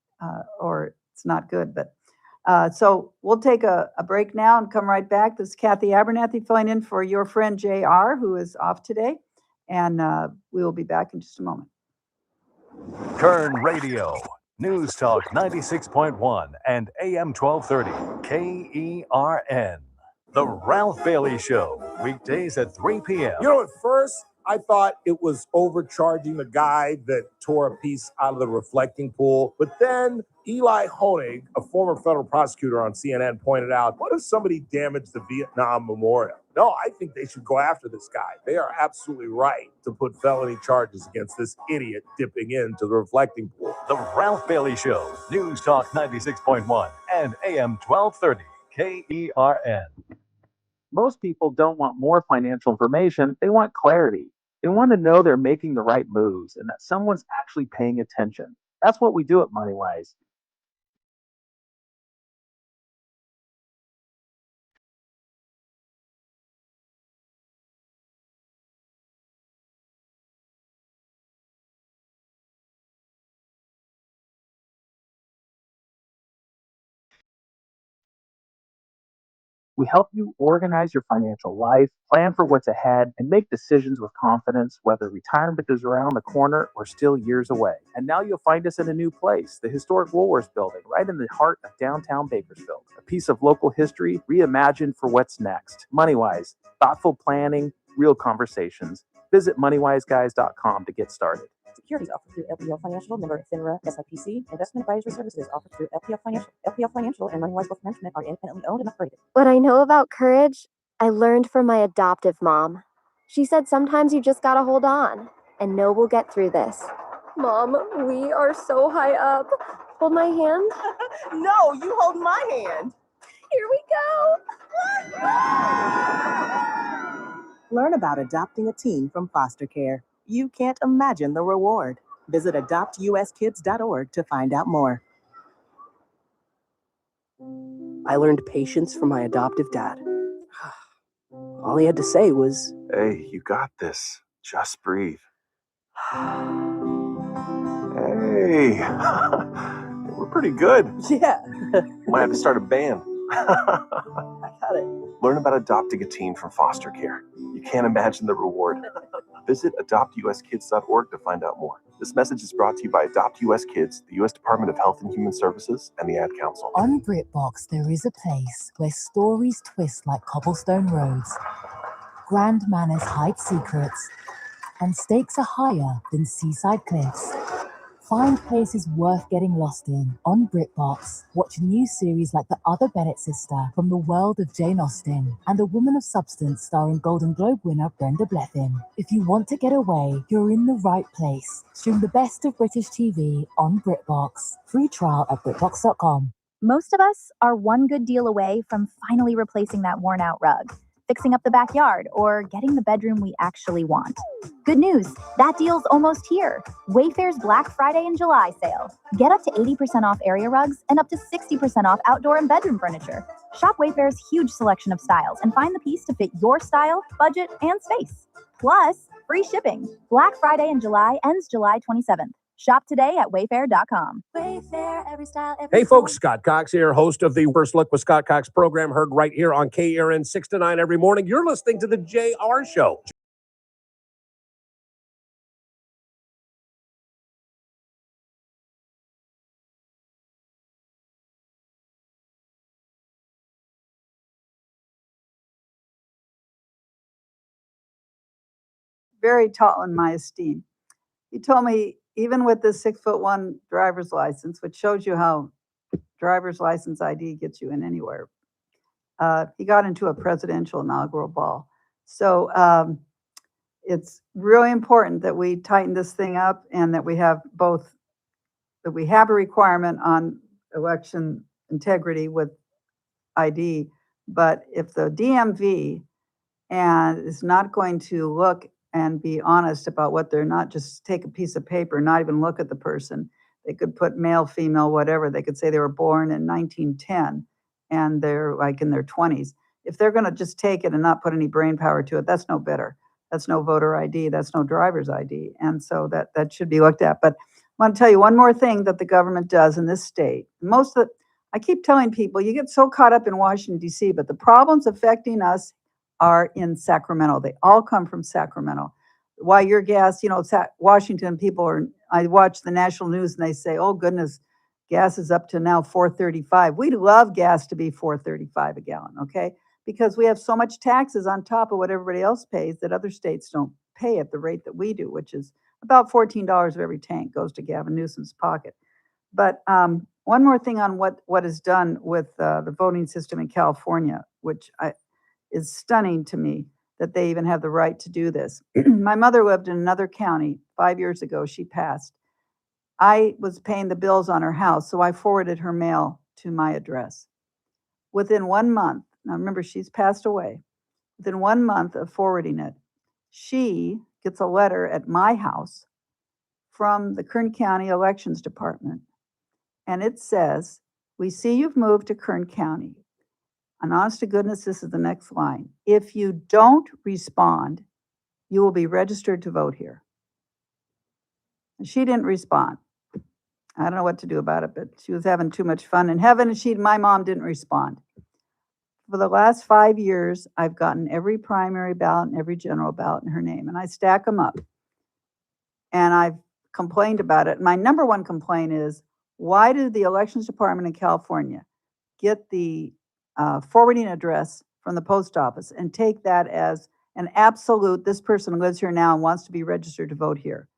or it's not good. But so we'll take a break now and come right back. This is Cathy Abernathy filling in for your friend JR, who is off today. And we will be back in just a moment. Kern Radio, News Talk 96.1 and AM 1230, KERN. The Ralph Bailey Show, weekdays at 3 p.m. You know, at first, I thought it was overcharging the guy that tore a piece out of the reflecting pool. But then Eli Honig, a former federal prosecutor on CNN, pointed out, what if somebody damaged the Vietnam Memorial? No, I think they should go after this guy. They are absolutely right to put felony charges against this idiot dipping into the reflecting pool. The Ralph Bailey Show, News Talk 96.1 and AM 1230, KERN. Most people don't want more financial information. They want clarity. They want to know they're making the right moves and that someone's actually paying attention. That's what we do at MoneyWise. We help you organize your financial life, plan for what's ahead, and make decisions with confidence, whether retirement is around the corner or still years away. And now you'll find us in a new place, the historic Woolworths building, right in the heart of downtown Bakersfield. A piece of local history reimagined for what's next. MoneyWise, thoughtful planning, real conversations. Visit moneywiseguys.com to get started. Securities offered through LPL Financial, member FINRA, SIPC. Investment advisory services offered through LPL Financial. LPL Financial and MoneyWise Wealth Management are independently owned and operated. What I know about courage, I learned from my adoptive mom. She said sometimes you just gotta hold on and know we'll get through this. Mom, we are so high up. Hold my hand. No, you hold my hand. Here we go. Learn about adopting a teen from foster care. You can't imagine the reward. Visit adoptuskids.org to find out more. I learned patience from my adoptive dad. All he had to say was, "Hey, you got this. Just breathe." Hey, we're pretty good. Yeah. Might have to start a band. I got it. Learn about adopting a teen from foster care. You can't imagine the reward. Visit adoptuskids.org to find out more. This message is brought to you by Adopt US Kids, the U.S. Department of Health and Human Services, and the Ad Council. On BritBox, there is a place where stories twist like cobblestone roads, grand manners hide secrets, and stakes are higher than seaside cliffs. Find places worth getting lost in on BritBox. Watch new series like The Other Bennett Sister from the world of Jane Austen and A Woman of Substance starring Golden Globe winner Brenda Blethyn. If you want to get away, you're in the right place. Stream the best of British TV on BritBox. Free trial at BritBox.com. Most of us are one good deal away from finally replacing that worn-out rug, fixing up the backyard, or getting the bedroom we actually want. Good news, that deal's almost here. Wayfair's Black Friday and July sale. Get up to 80% off area rugs and up to 60% off outdoor and bedroom furniture. Shop Wayfair's huge selection of styles and find the piece to fit your style, budget, and space. Plus, free shipping. Black Friday in July ends July 27th. Shop today at wayfair.com. Wayfair, every style, every Hey, folks, Scott Cox here, host of the First Look with Scott Cox program, heard right here on KRN 6 to 9 every morning. You're listening to the JR Show. Very tall in my esteem. He told me, even with this 6'1" driver's license, which shows you how driver's license ID gets you in anywhere, he got into a presidential inaugural ball. So it's really important that we tighten this thing up and that we have that we have a requirement on election integrity with ID. But if the DMV is not going to look and be honest about what they're not, just take a piece of paper, not even look at the person. They could put male, female, whatever. They could say they were born in 1910 and they're like in their 20s. If they're going to just take it and not put any brain power to it, that's no better. That's no voter ID. That's no driver's ID. And so that should be looked at. But I want to tell you one more thing that the government does in this state. I keep telling people, you get so caught up in Washington, D.C., but the problems affecting us are in Sacramento. They all come from Sacramento. Why your gas, Washington people I watch the national news and they say, oh goodness, gas is up to now $4.35. We'd love gas to be $4.35 a gallon, okay? Because we have so much taxes on top of what everybody else pays that other states don't pay at the rate that we do, which is about $14 of every tank goes to Gavin Newsom's pocket. But one more thing on what is done with the voting system in California, which is stunning to me that they even have the right to do this. My mother lived in another county 5 years ago. She passed. I was paying the bills on her house, so I forwarded her mail to my address. Within 1 month, now remember she's passed away, within 1 month of forwarding it, she gets a letter at my house from the Kern County Elections Department. And it says, we see you've moved to Kern County. And honest to goodness, this is the next line. If you don't respond, you will be registered to vote here. And she didn't respond. I don't know what to do about it, but she was having too much fun in heaven, and my mom didn't respond. For the last 5 years, I've gotten every primary ballot and every general ballot in her name, and I stack them up. And I've complained about it. My number one complaint is, why did the Elections Department in California get the forwarding address from the post office and take that as an absolute, this person lives here now and wants to be registered to vote here?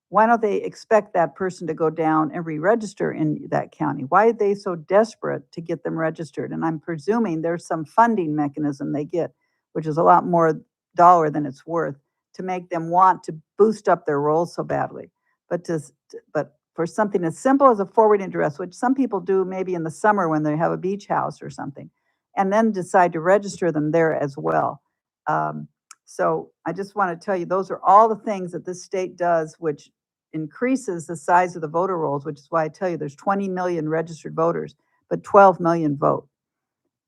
Why don't they expect that person to go down and re-register in that county? Why are they so desperate to get them registered? And I'm presuming there's some funding mechanism they get, which is a lot more dollar than it's worth, to make them want to boost up their rolls so badly. But for something as simple as a forwarding address, which some people do maybe in the summer when they have a beach house or something, and then decide to register them there as well. So I just want to tell you, those are all the things that this state does, which increases the size of the voter rolls, which is why I tell you there's 20 million registered voters, but 12 million vote.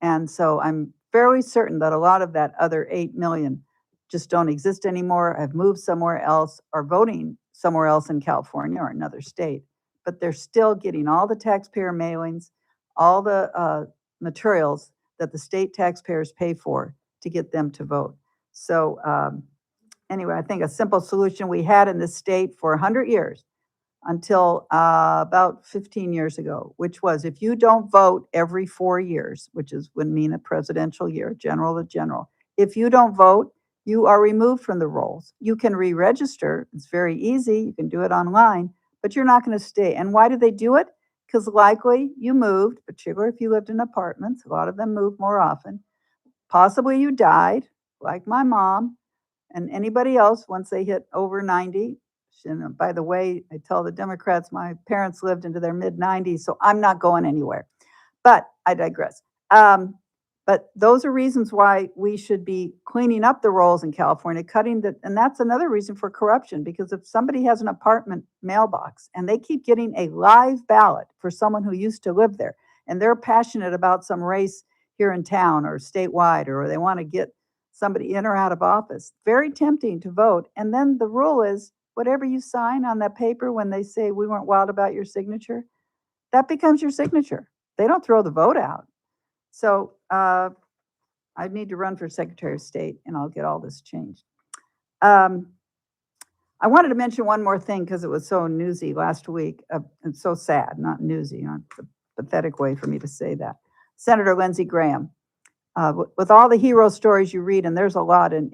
And so I'm fairly certain that a lot of that other 8 million just don't exist anymore, have moved somewhere else, are voting somewhere else in California or another state, but they're still getting all the taxpayer mailings, all the materials that the state taxpayers pay for to get them to vote. So anyway, I think a simple solution we had in this state for 100 years until about 15 years ago, which was if you don't vote every 4 years, which would mean a presidential year, general to general, if you don't vote, you are removed from the rolls. You can re-register. It's very easy. You can do it online, but you're not going to stay. And why do they do it? Because likely you moved, particularly if you lived in apartments. A lot of them move more often. Possibly you died, like my mom, and anybody else once they hit over 90. And by the way, I tell the Democrats my parents lived into their mid-90s, so I'm not going anywhere. But I digress. But those are reasons why we should be cleaning up the rolls in California, and that's another reason for corruption, because if somebody has an apartment mailbox and they keep getting a live ballot for someone who used to live there, and they're passionate about some race here in town or statewide, or they want to get somebody in or out of office, very tempting to vote. And then the rule is whatever you sign on that paper when they say we weren't wild about your signature, that becomes your signature. They don't throw the vote out. So I need to run for Secretary of State, and I'll get all this changed. I wanted to mention one more thing because it was so newsy last week, and so sad, not newsy, not a pathetic way for me to say that. Senator Lindsey Graham, with all the hero stories you read, and there's a lot, and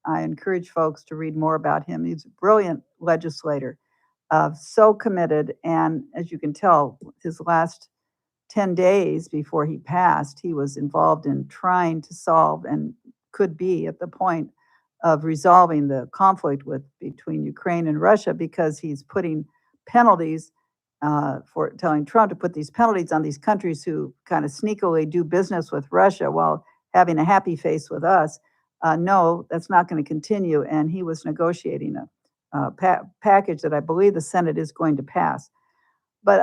I encourage folks to read more about him. He's a brilliant legislator, so committed, and as you can tell, his last 10 days before he passed, he was involved in trying to solve and could be at the point of resolving the conflict between Ukraine and Russia, because he's putting penalties for telling Trump to put these penalties on these countries who kind of sneakily do business with Russia while having a happy face with us. No, that's not going to continue. And he was negotiating a package that I believe the Senate is going to pass. But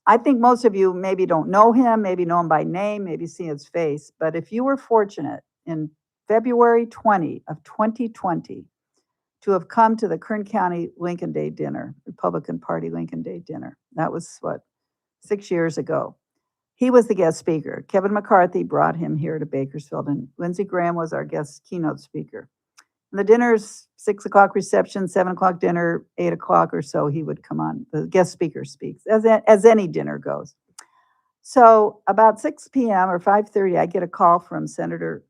I think most of you maybe don't know him, maybe know him by name, maybe see his face. But if you were fortunate in February 20 of 2020 to have come to the Kern County Lincoln Day dinner, Republican Party Lincoln Day dinner, that was 6 years ago. He was the guest speaker. Kevin McCarthy brought him here to Bakersfield, and Lindsey Graham was our guest keynote speaker. And the dinner's 6 o'clock reception, 7 o'clock dinner, 8 o'clock or so, he would come on. The guest speaker speaks, as any dinner goes. So about 6 p.m. or 5:30, I get a call from Senator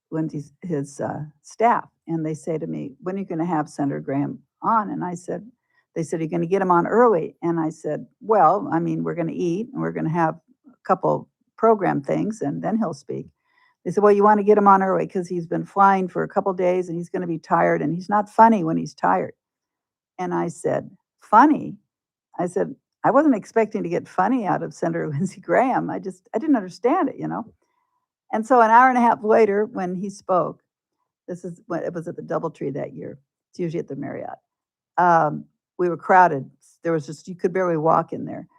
Lindsey's staff, and they say to me, "When are you going to have Senator Graham on?" And they said, "You're going to get him on early." And I said, "Well, I mean, we're going to eat, and we're going to have a couple program things, and then he'll speak." They said, "Well, you want to get him on early because he's been flying for a couple days and he's going to be tired, and he's not funny when he's tired." And I said, "Funny?" I said, "I wasn't expecting to get funny out of Senator Lindsey Graham. I didn't understand it, you know." And so an hour and a half later, when he spoke, it was at the DoubleTree that year. It's usually at the Marriott. We were crowded. There was you could barely walk in there.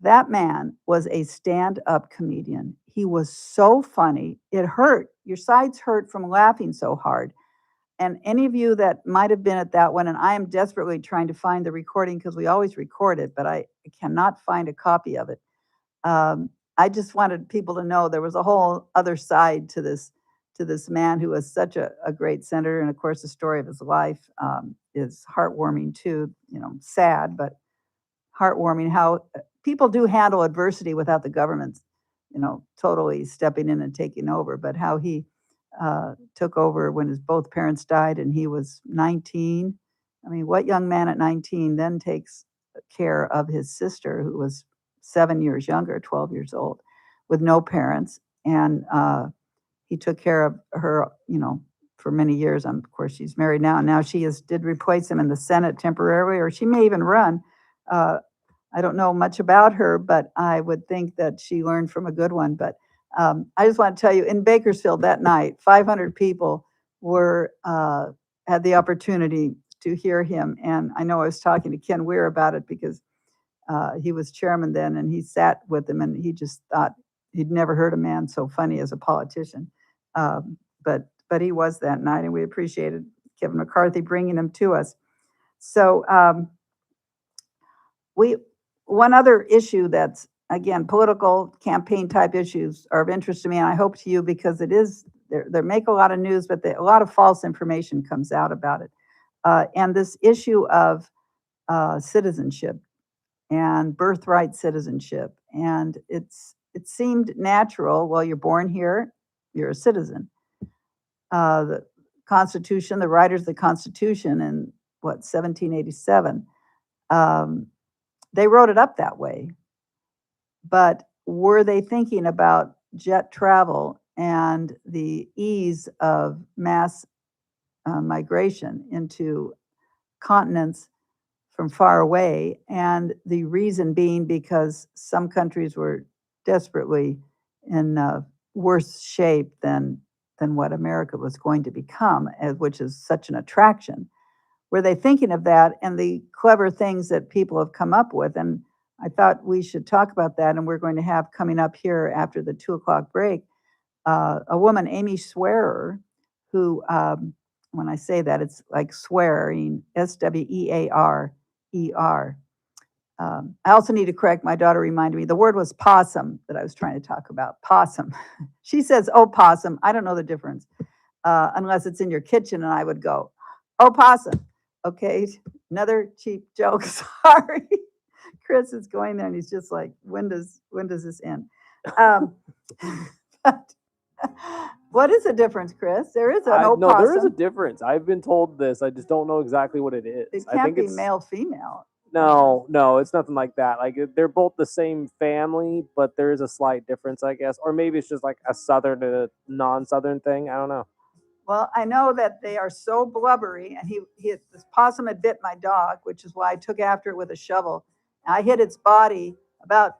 That man was a stand-up comedian. He was so funny. It hurt. Your sides hurt from laughing so hard. And any of you that might have been at that one, and I am desperately trying to find the recording because we always record it, but I cannot find a copy of it. I just wanted people to know there was a whole other side to this man who was such a great senator. And of course, the story of his life is heartwarming too, sad, but heartwarming how people do handle adversity without the government, totally stepping in and taking over, but how he took over when both parents died and he was 19. I mean, what young man at 19 then takes care of his sister who was 7 years younger, 12 years old, with no parents. And he took care of her, for many years. Of course, she's married now. And now she did replace him in the Senate temporarily, or she may even run. I don't know much about her, but I would think that she learned from a good one. But I just want to tell you, in Bakersfield that night, 500 people had the opportunity to hear him. And I know I was talking to Ken Weir about it because he was chairman then, and he sat with him, and he just thought he'd never heard a man so funny as a politician. But he was that night, and we appreciated Kevin McCarthy bringing him to us. So one other issue that's, again, political campaign type issues are of interest to me, and I hope to you because it is they make a lot of news, but a lot of false information comes out about it. And this issue of citizenship and birthright citizenship, and it seemed natural. Well, you're born here, you're a citizen. The Constitution, the writers of the Constitution in 1787, they wrote it up that way. But were they thinking about jet travel and the ease of mass migration into continents from far away? And the reason being because some countries were desperately in worse shape than what America was going to become, which is such an attraction. Were they thinking of that and the clever things that people have come up with? And I thought we should talk about that. And we're going to have coming up here after the 2:00 break, a woman, Amy Swearer, who, when I say that, it's like swearing, Swearer. I also need to correct, my daughter reminded me, the word was possum that I was trying to talk about, possum. She says, oh, possum. I don't know the difference, unless it's in your kitchen, and I would go, oh, possum. Okay, another cheap joke, sorry. Chris is going there, and he's just like, when does this end? What is the difference, Chris? There is an No, there is a opossum. difference. I've been told this. I just don't know exactly what it is. It I can't think be it's male, female. no, it's nothing like that. Like they're both the same family, but there is a slight difference, I guess. Or maybe it's just like a southern and a non-southern thing. I don't know. Well, I know that they are so blubbery, and this possum had bit my dog, which is why I took after it with a shovel. I hit its body about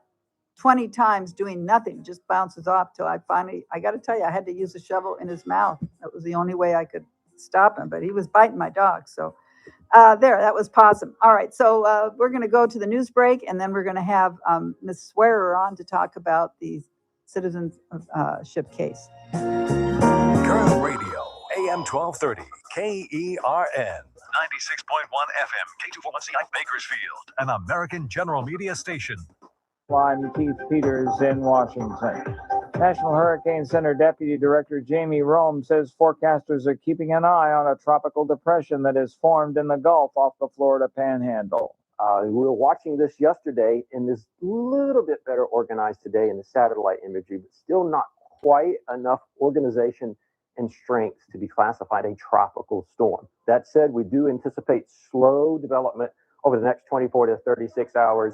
20 times doing nothing, it just bounces off till I got to tell you, I had to use a shovel in his mouth. That was the only way I could stop him, but he was biting my dog. So that was possum. All right, so we're going to go to the news break, and then we're going to have Ms. Swearer on to talk about the citizenship case. Current Radio, AM 1230, KERN, 96.1 FM, K241CI Bakersfield, an American General Media station. I'm Keith Peters in Washington. National Hurricane Center Deputy Director Jamie Rome says forecasters are keeping an eye on a tropical depression that has formed in the Gulf off the Florida Panhandle. We were watching this yesterday, and is a little bit better organized today in the satellite imagery, but still not quite enough organization and strength to be classified a tropical storm. That said, we do anticipate slow development over the next 24 to 36 hours,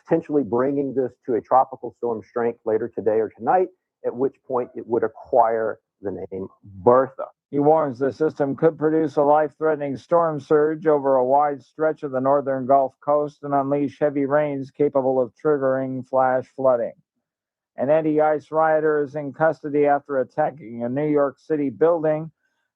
potentially bringing this to a tropical storm strength later today or tonight, at which point it would acquire the name Bertha. He warns the system could produce a life-threatening storm surge over a wide stretch of the northern Gulf Coast and unleash heavy rains capable of triggering flash flooding. An anti-ICE rioter is in custody after attacking a New York City building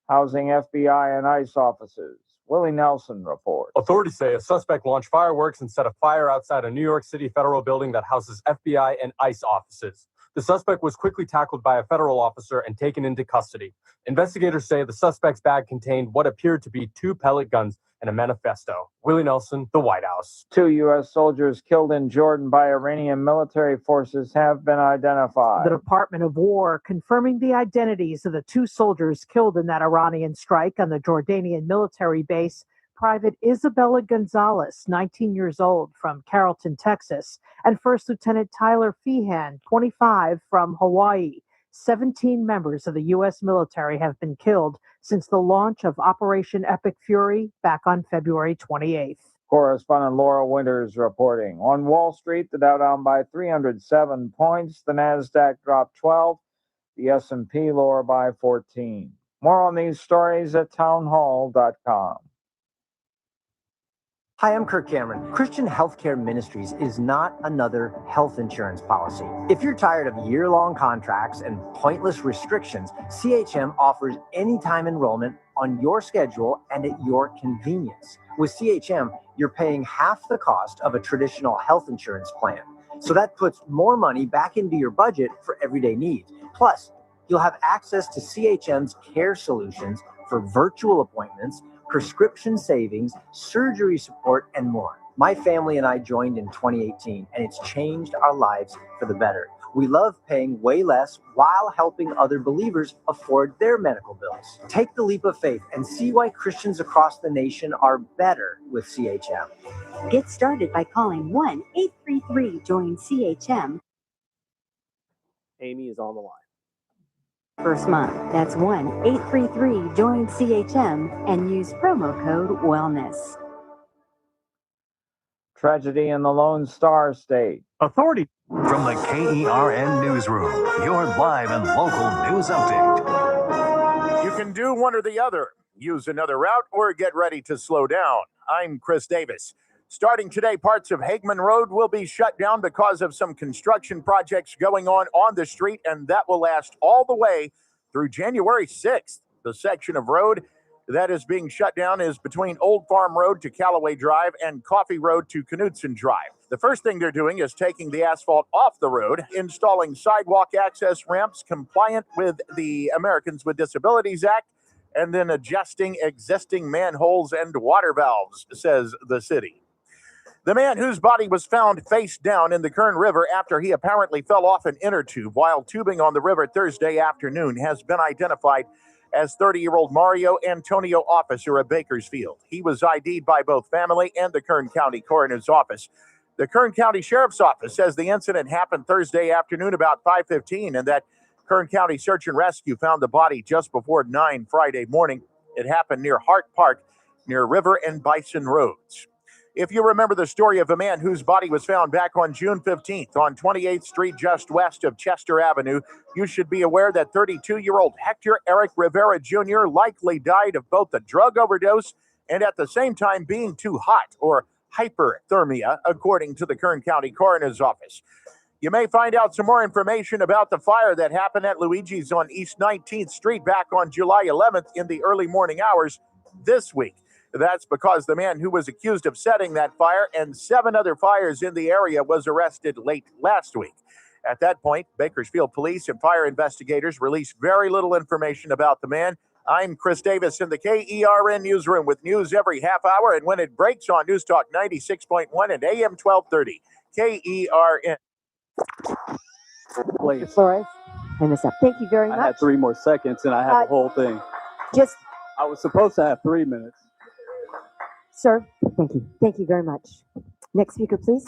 housing FBI and ICE offices. Willie Nelson reports. Authorities say a suspect launched fireworks and set a fire outside a New York City federal building that houses FBI and ICE offices. The suspect was quickly tackled by a federal officer and taken into custody. Investigators say the suspect's bag contained what appeared to be 2 pellet guns and a manifesto. Willie Nelson, the White House. 2 U.S. soldiers killed in Jordan by Iranian military forces have been identified. The Department of War confirming the identities of the 2 soldiers killed in that Iranian strike on the Jordanian military base. Private Isabella Gonzalez, 19 years old, from Carrollton, Texas, and First Lieutenant Tyler Feehan, 25, from Hawaii. 17 members of the U.S. military have been killed since the launch of Operation Epic Fury back on February 28th. Correspondent Laura Winters reporting. On Wall Street, the Dow down by 307 points, the Nasdaq dropped 12, the S&P lower by 14. More on these stories at townhall.com. Hi, I'm Kirk Cameron. Christian Healthcare Ministries is not another health insurance policy. If you're tired of year-long contracts and pointless restrictions, CHM offers anytime enrollment on your schedule and at your convenience. With CHM, you're paying half the cost of a traditional health insurance plan. So that puts more money back into your budget for everyday needs. Plus, you'll have access to CHM's care solutions for virtual appointments, prescription savings, surgery support, and more. My family and I joined in 2018, and it's changed our lives for the better. We love paying way less while helping other believers afford their medical bills. Take the leap of faith and see why Christians across the nation are better with CHM. Get started by calling 1-833-JOIN-CHM. Amy is on the line. First month. That's 1-833-JOIN-CHM and use promo code WELLNESS. Tragedy in the Lone Star State. Authority. From the KERN Newsroom, your live and local news update. You can do one or the other. Use another route or get ready to slow down. I'm Chris Davis. Starting today, parts of Hageman Road will be shut down because of some construction projects going on the street, and that will last all the way through January 6th. The section of road that is being shut down is between Old Farm Road to Callaway Drive and Coffee Road to Knutson Drive. The first thing they're doing is taking the asphalt off the road, installing sidewalk access ramps compliant with the Americans with Disabilities Act, and then adjusting existing manholes and water valves, says the city. The man whose body was found face down in the Kern River after he apparently fell off an inner tube while tubing on the river Thursday afternoon has been identified as 30-year-old Mario Antonio Officer of Bakersfield. He was ID'd by both family and the Kern County Coroner's Office. The Kern County Sheriff's Office says the incident happened Thursday afternoon about 5:15 and that Kern County Search and Rescue found the body just before 9 Friday morning. It happened near Hart Park, near River and Bison Roads. If you remember the story of a man whose body was found back on June 15th on 28th Street just west of Chester Avenue, you should be aware that 32-year-old Hector Eric Rivera Jr. likely died of both a drug overdose and at the same time being too hot, or hyperthermia, according to the Kern County Coroner's Office. You may find out some more information about the fire that happened at Luigi's on East 19th Street back on July 11th in the early morning hours this week. That's because the man who was accused of setting that fire and 7 other fires in the area was arrested late last week. At that point, Bakersfield police and fire investigators released very little information about the man. I'm Chris Davis in the KERN newsroom with news every half hour and when it breaks on News Talk 96.1 and AM 1230. KERN. Please. Flores, hang this up. Thank you very I much. had 3 more seconds and I had the whole thing. I was supposed to have 3 minutes. Sir, thank you. Thank you very much. Next speaker, please.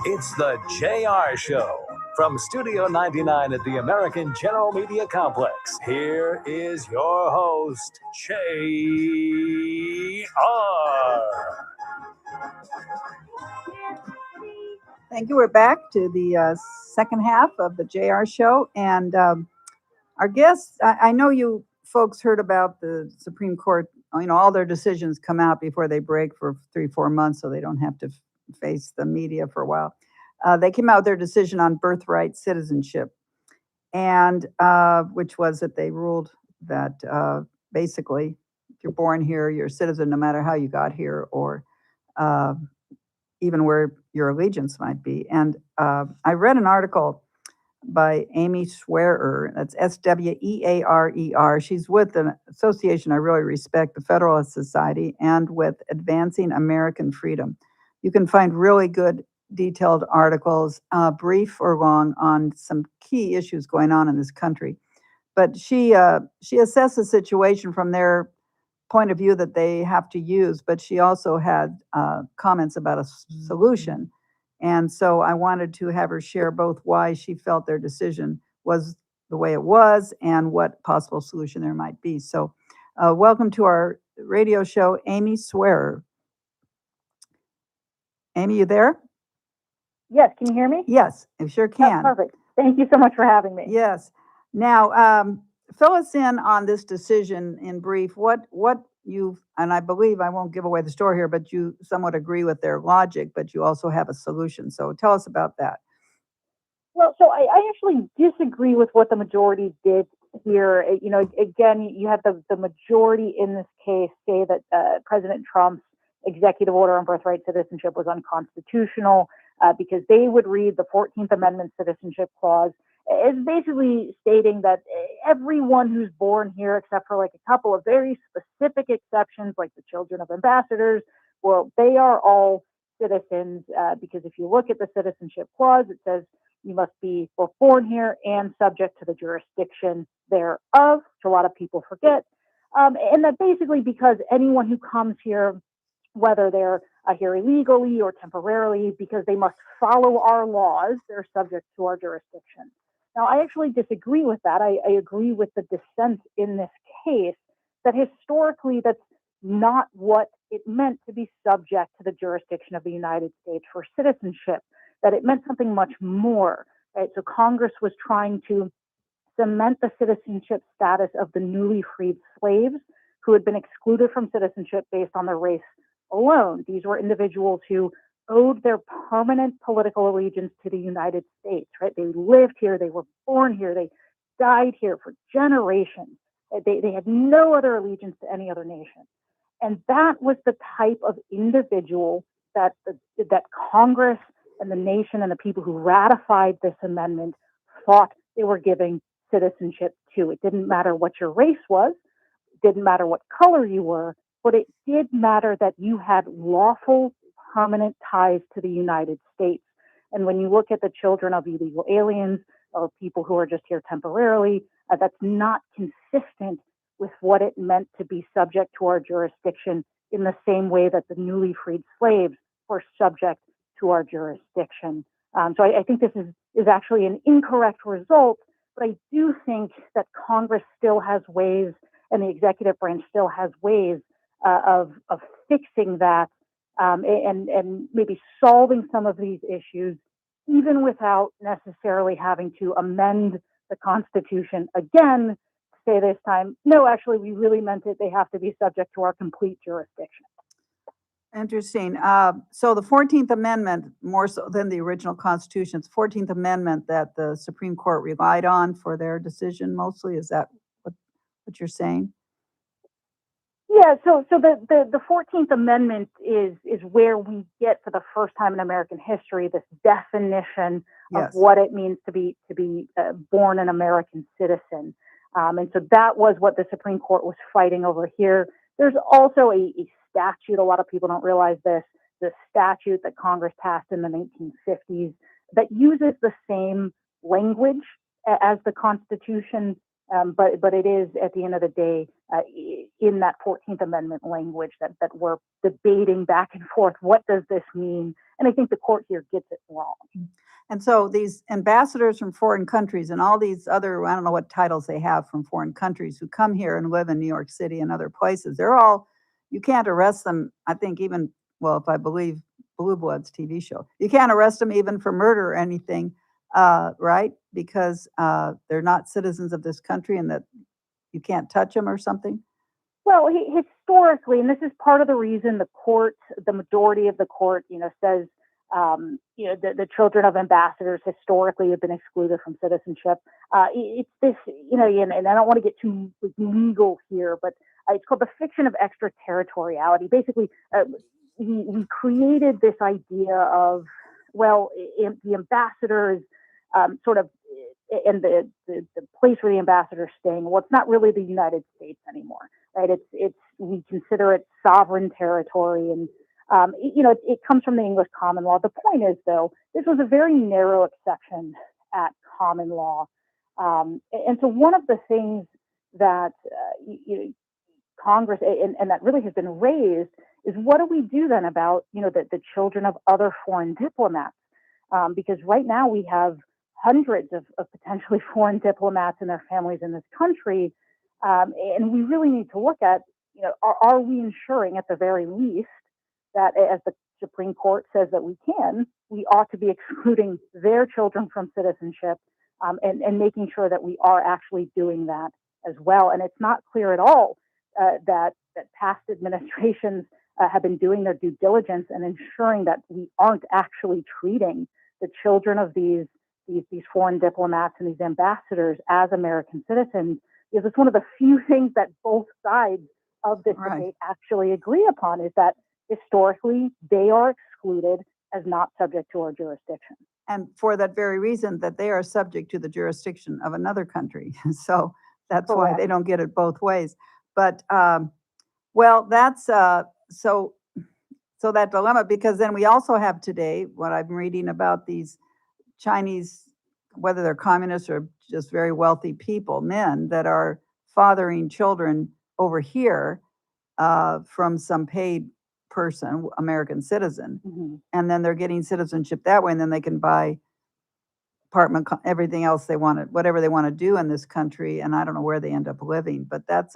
It's the JR Show. From Studio 99 at the American General Media Complex, here is your host, JR. Thank you. We're back to the second half of the JR Show. And our guests, I know you folks heard about the Supreme Court, all their decisions come out before they break for 3-4 months so they don't have to face the media for a while. They came out with their decision on birthright citizenship, and which was that they ruled that basically if you're born here, you're a citizen no matter how you got here or even where your allegiance might be. And I read an article by Amy Swearer, that's Swearer. She's with an association I really respect, the Federalist Society, and with Advancing American Freedom. You can find really good detailed articles, brief or long, on some key issues going on in this country. But she assessed the situation from their point of view that they have to use, but she also had comments about a solution. And so I wanted to have her share both why she felt their decision was the way it was and what possible solution there might be. So welcome to our radio show, Amy Swearer. Amy, you there? Yes, can you hear me? Yes, I sure can. Oh, perfect. Thank you so much for having me. Yes. Now, fill us in on this decision in brief. What you, and I believe, I won't give away the story here, but you somewhat agree with their logic, but you also have a solution. So tell us about that. Well, so I actually disagree with what the majority did here. Again, you have the majority in this case say that President Trump's executive order on birthright citizenship was unconstitutional because they would read the 14th Amendment Citizenship Clause as basically stating that everyone who's born here, except for like a couple of very specific exceptions, like the children of ambassadors, Well, they are all citizens because if you look at the citizenship clause, it says you must be both born here and subject to the jurisdiction thereof, which a lot of people forget. And that basically because anyone who comes here, whether they're here illegally or temporarily, because they must follow our laws, they're subject to our jurisdiction. Now, I actually disagree with that. I agree with the dissent in this case that historically that's not what it meant to be subject to the jurisdiction of the United States for citizenship, that it meant something much more. Right? So Congress was trying to cement the citizenship status of the newly freed slaves who had been excluded from citizenship based on their race alone. These were individuals who owed their permanent political allegiance to the United States, right? They lived here, they were born here, they died here for generations. They had no other allegiance to any other nation. And that was the type of individual that Congress and the nation and the people who ratified this amendment thought they were giving citizenship to. It didn't matter what your race was, it didn't matter what color you were, but it did matter that you had lawful, permanent ties to the United States. And when you look at the children of illegal aliens or people who are just here temporarily, that's not consistent with what it meant to be subject to our jurisdiction in the same way that the newly freed slaves were subject to our jurisdiction. So I think this is actually an incorrect result, but I do think that Congress still has ways and the executive branch still has ways of fixing that and maybe solving some of these issues, even without necessarily having to amend the Constitution again, say this time, no, actually, we really meant it. They have to be subject to our complete jurisdiction. Interesting. So the 14th Amendment, more so than the original Constitution, it's 14th Amendment that the Supreme Court relied on for their decision mostly. Is that what you're saying? Yeah, so the 14th Amendment is where we get for the first time in American history this definition of what it means to be born an American citizen. And so that was what the Supreme Court was fighting over here. There's also a statute, a lot of people don't realize this, the statute that Congress passed in the 1950s that uses the same language as the Constitution, but it is, at the end of the day, in that 14th Amendment language that we're debating back and forth. What does this mean? And I think the court here gets it wrong. And so these ambassadors from foreign countries and all these other, I don't know what titles they have from foreign countries who come here and live in New York City and other places, they're all, you can't arrest them, I think even, well, if I believe Blue Bloods TV show, you can't arrest them even for murder or anything, right? Because they're not citizens of this country and that you can't touch them or something? Well, historically, and this is part of the reason the court, the majority of the court, says, the children of ambassadors historically have been excluded from citizenship. It's this, and I don't want to get too legal here, but it's called the fiction of extraterritoriality. Basically, we created this idea of, well, the ambassadors sort of, and the place where the ambassador is staying, well, it's not really the United States anymore, right? It's we consider it sovereign territory, and it comes from the English common law. The point is, though, this was a very narrow exception at common law, and so one of the things that Congress and that really has been raised is, what do we do then about the children of other foreign diplomats? Because right now we have hundreds of potentially foreign diplomats and their families in this country. And we really need to look at, are we ensuring at the very least that, as the Supreme Court says that we ought to be excluding their children from citizenship and making sure that we are actually doing that as well. And it's not clear at all that past administrations have been doing their due diligence and ensuring that we aren't actually treating the children of these foreign diplomats and these ambassadors as American citizens, because it's one of the few things that both sides of this debate actually agree upon, is that historically they are excluded as not subject to our jurisdiction. And for that very reason, that they are subject to the jurisdiction of another country. So that's why they don't get it both ways. But, well, that's, so So that dilemma, because then we also have today what I'm reading about these Chinese, whether they're communists or just very wealthy people, men that are fathering children over here from some paid person, American citizen, and then they're getting citizenship that way, and then they can buy apartment, everything else they want, whatever they want to do in this country, and I don't know where they end up living, but that's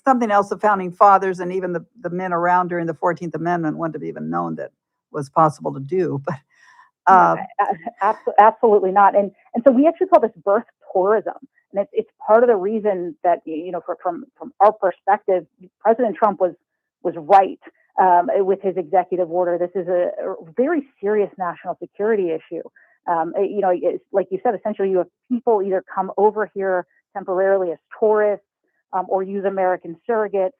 something else the founding fathers and even the men around during the 14th Amendment wouldn't have even known that was possible to do. But absolutely not. And so we actually call this birth tourism, and it's part of the reason that from our perspective, President Trump was right with his executive order. This is a very serious national security issue. It's, like you said, essentially you have people either come over here temporarily as tourists or use American surrogates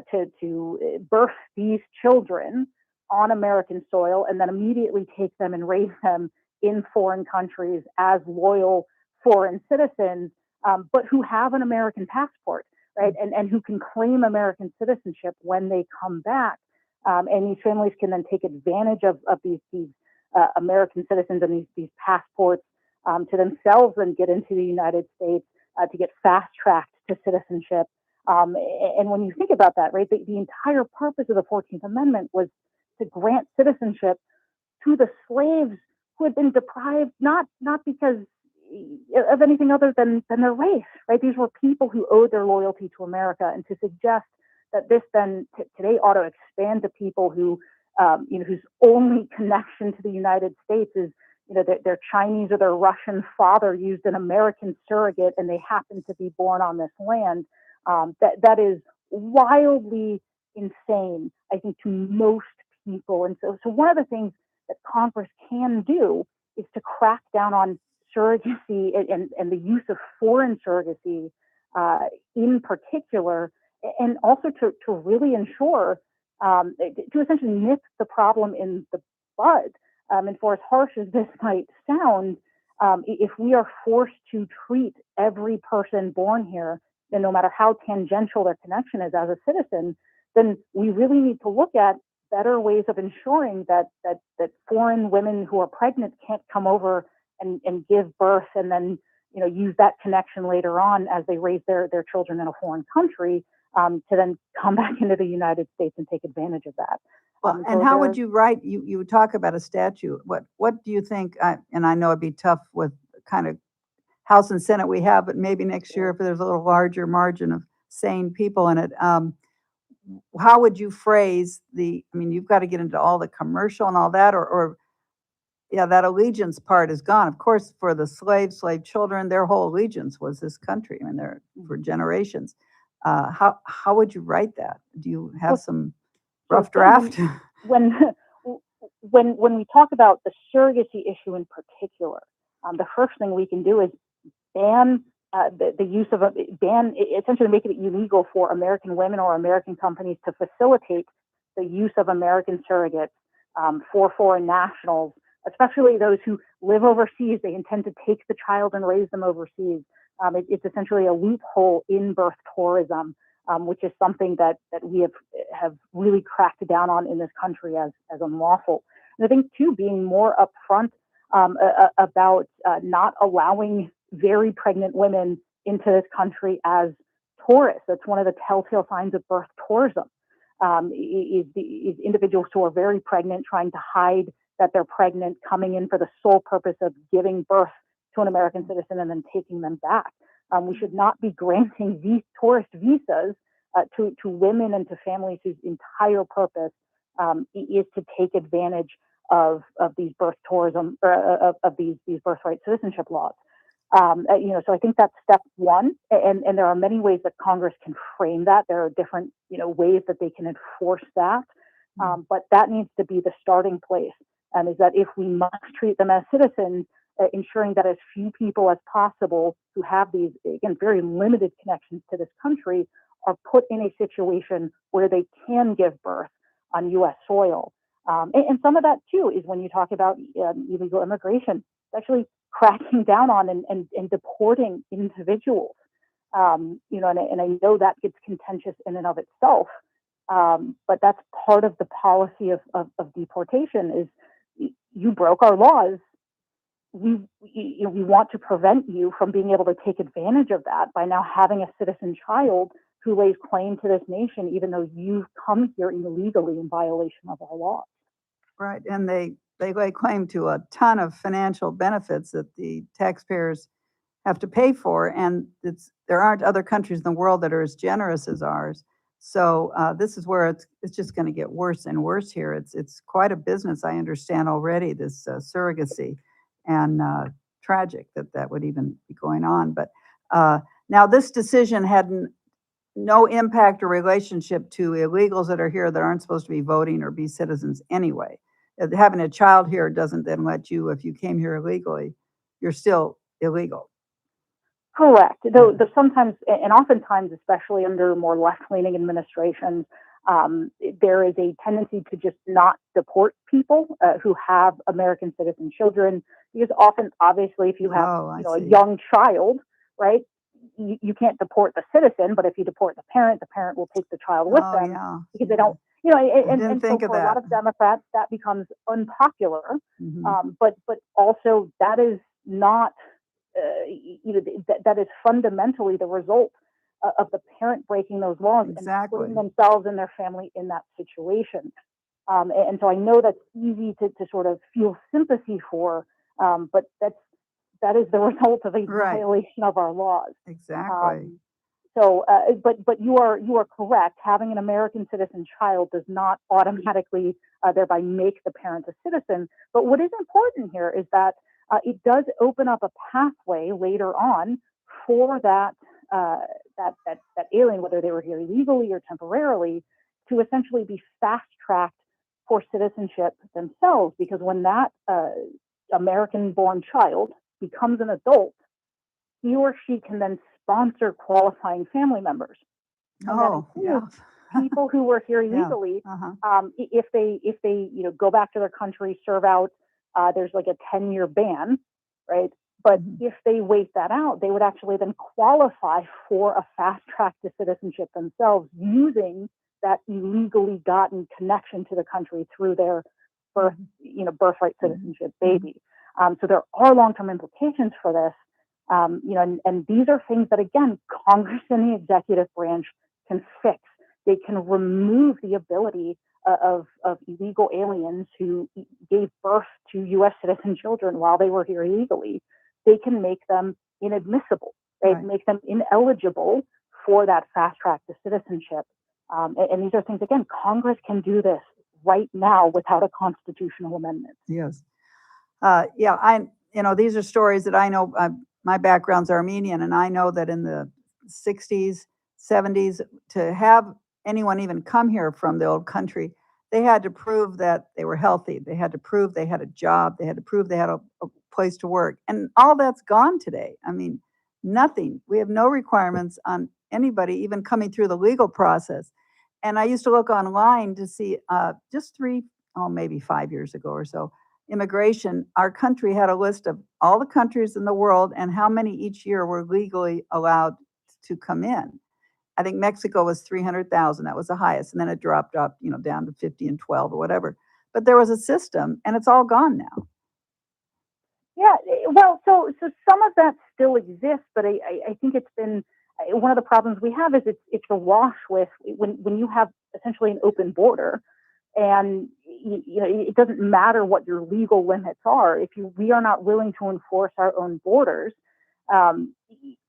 to birth these children on American soil and then immediately take them and raise them in foreign countries as loyal foreign citizens, but who have an American passport, right? And who can claim American citizenship when they come back. And these families can then take advantage of these American citizens and these passports to themselves and get into the United States to get fast-tracked to citizenship. And when you think about that, right, the entire purpose of the 14th Amendment was to grant citizenship to the slaves who had been deprived, not because of anything other than their race, right? These were people who owed their loyalty to America, and to suggest that this then today ought to expand to people who whose only connection to the United States is, their Chinese or their Russian father used an American surrogate and they happen to be born on this land. That is wildly insane, I think, to most people. And so one of the things that Congress can do is to crack down on surrogacy and the use of foreign surrogacy in particular, and also to really ensure to essentially nip the problem in the bud. And for as harsh as this might sound, if we are forced to treat every person born here, and no matter how tangential their connection is as a citizen, then we really need to look at better ways of ensuring that foreign women who are pregnant can't come over and give birth and then use that connection later on as they raise their children in a foreign country to then come back into the United States and take advantage of that. Well, and how would you write? You talk about a statute. What do you think? And I know it'd be tough with kind of House and Senate we have, but maybe next year if there's a little larger margin of sane people in it. How would you phrase I mean, you've got to get into all the commercial and all that, or that allegiance part is gone. Of course, for the slave children, their whole allegiance was this country. I mean, they're for generations. How would you write that? Do you have some rough draft? When we talk about the surrogacy issue in particular, the first thing we can do is ban the use of essentially make it illegal for American women or American companies to facilitate the use of American surrogates for foreign nationals, especially those who live overseas. They intend to take the child and raise them overseas. It's essentially a loophole in birth tourism, which is something that we have really cracked down on in this country as unlawful. And I think too, being more upfront about not allowing very pregnant women into this country as tourists. That's one of the telltale signs of birth tourism. Is individuals who are very pregnant trying to hide that they're pregnant, coming in for the sole purpose of giving birth to an American citizen and then taking them back. We should not be granting these tourist visas to women and to families whose entire purpose is to take advantage of these birth tourism or of these birthright citizenship laws. So I think that's step one, and there are many ways that Congress can frame that. There are different ways that they can enforce that, but that needs to be the starting place. And is that if we must treat them as citizens, ensuring that as few people as possible who have these, again, very limited connections to this country are put in a situation where they can give birth on U.S. soil. And some of that, too, is when you talk about illegal immigration, actually cracking down on and deporting individuals. And I know that gets contentious in and of itself, But that's part of the policy of deportation is you broke our laws. We want to prevent you from being able to take advantage of that by now having a citizen child who lays claim to this nation, even though you've come here illegally in violation of our laws. Right, and they lay claim to a ton of financial benefits that the taxpayers have to pay for, and there aren't other countries in the world that are as generous as ours. So this is where it's just going to get worse and worse here. It's quite a business, I understand already, this surrogacy, and tragic that would even be going on. But now this decision had no impact or relationship to illegals that are here that aren't supposed to be voting or be citizens anyway. Having a child here doesn't then let you, if you came here illegally, you're still illegal. Correct. Though sometimes, and oftentimes, especially under more left-leaning administrations, there is a tendency to just not deport people who have American citizen children, because often, obviously, if you have a young child, right, you can't deport the citizen, but if you deport the parent will take the child with them because they don't. And so for a lot of Democrats, that becomes unpopular. But also that is not. That is fundamentally the result of the parent breaking those laws and putting themselves and their family in that situation. And so I know that's easy to sort of feel sympathy for, but that is the result of a violation of our laws. Exactly. But you are correct. Having an American citizen child does not automatically thereby make the parent a citizen. But what is important here is that it does open up a pathway later on for that alien, whether they were here illegally or temporarily, to essentially be fast-tracked for citizenship themselves. Because when that American-born child becomes an adult, he or she can then sponsor qualifying family members. And that includes people who were here illegally. If they go back to their country, serve out, there's like a 10-year ban, right? But if they wait that out, they would actually then qualify for a fast track to citizenship themselves using that illegally gotten connection to the country through their birthright citizenship baby. So there are long-term implications for this. And these are things that, again, Congress and the executive branch can fix. They can remove the ability of illegal aliens who gave birth to U.S. citizen children while they were here illegally. They can make them inadmissible. They make them ineligible for that fast track to citizenship. And these are things, again, Congress can do this right now without a constitutional amendment. Yes. These are stories that I know. My background's Armenian, and I know that in the 60s, 70s, to have anyone even come here from the old country, they had to prove that they were healthy. They had to prove they had a job. They had to prove they had a place to work. And all that's gone today. I mean, nothing. We have no requirements on anybody even coming through the legal process. And I used to look online to see just maybe 5 years ago or so, immigration, our country had a list of all the countries in the world and how many each year were legally allowed to come in. I think Mexico was 300,000. That was the highest. And then it dropped up, down to 50 and 12 or whatever. But there was a system, and it's all gone now. Yeah, well, so some of that still exists, but I think it's been one of the problems we have is it's awash with when you have essentially an open border, and it doesn't matter what your legal limits are. If we are not willing to enforce our own borders,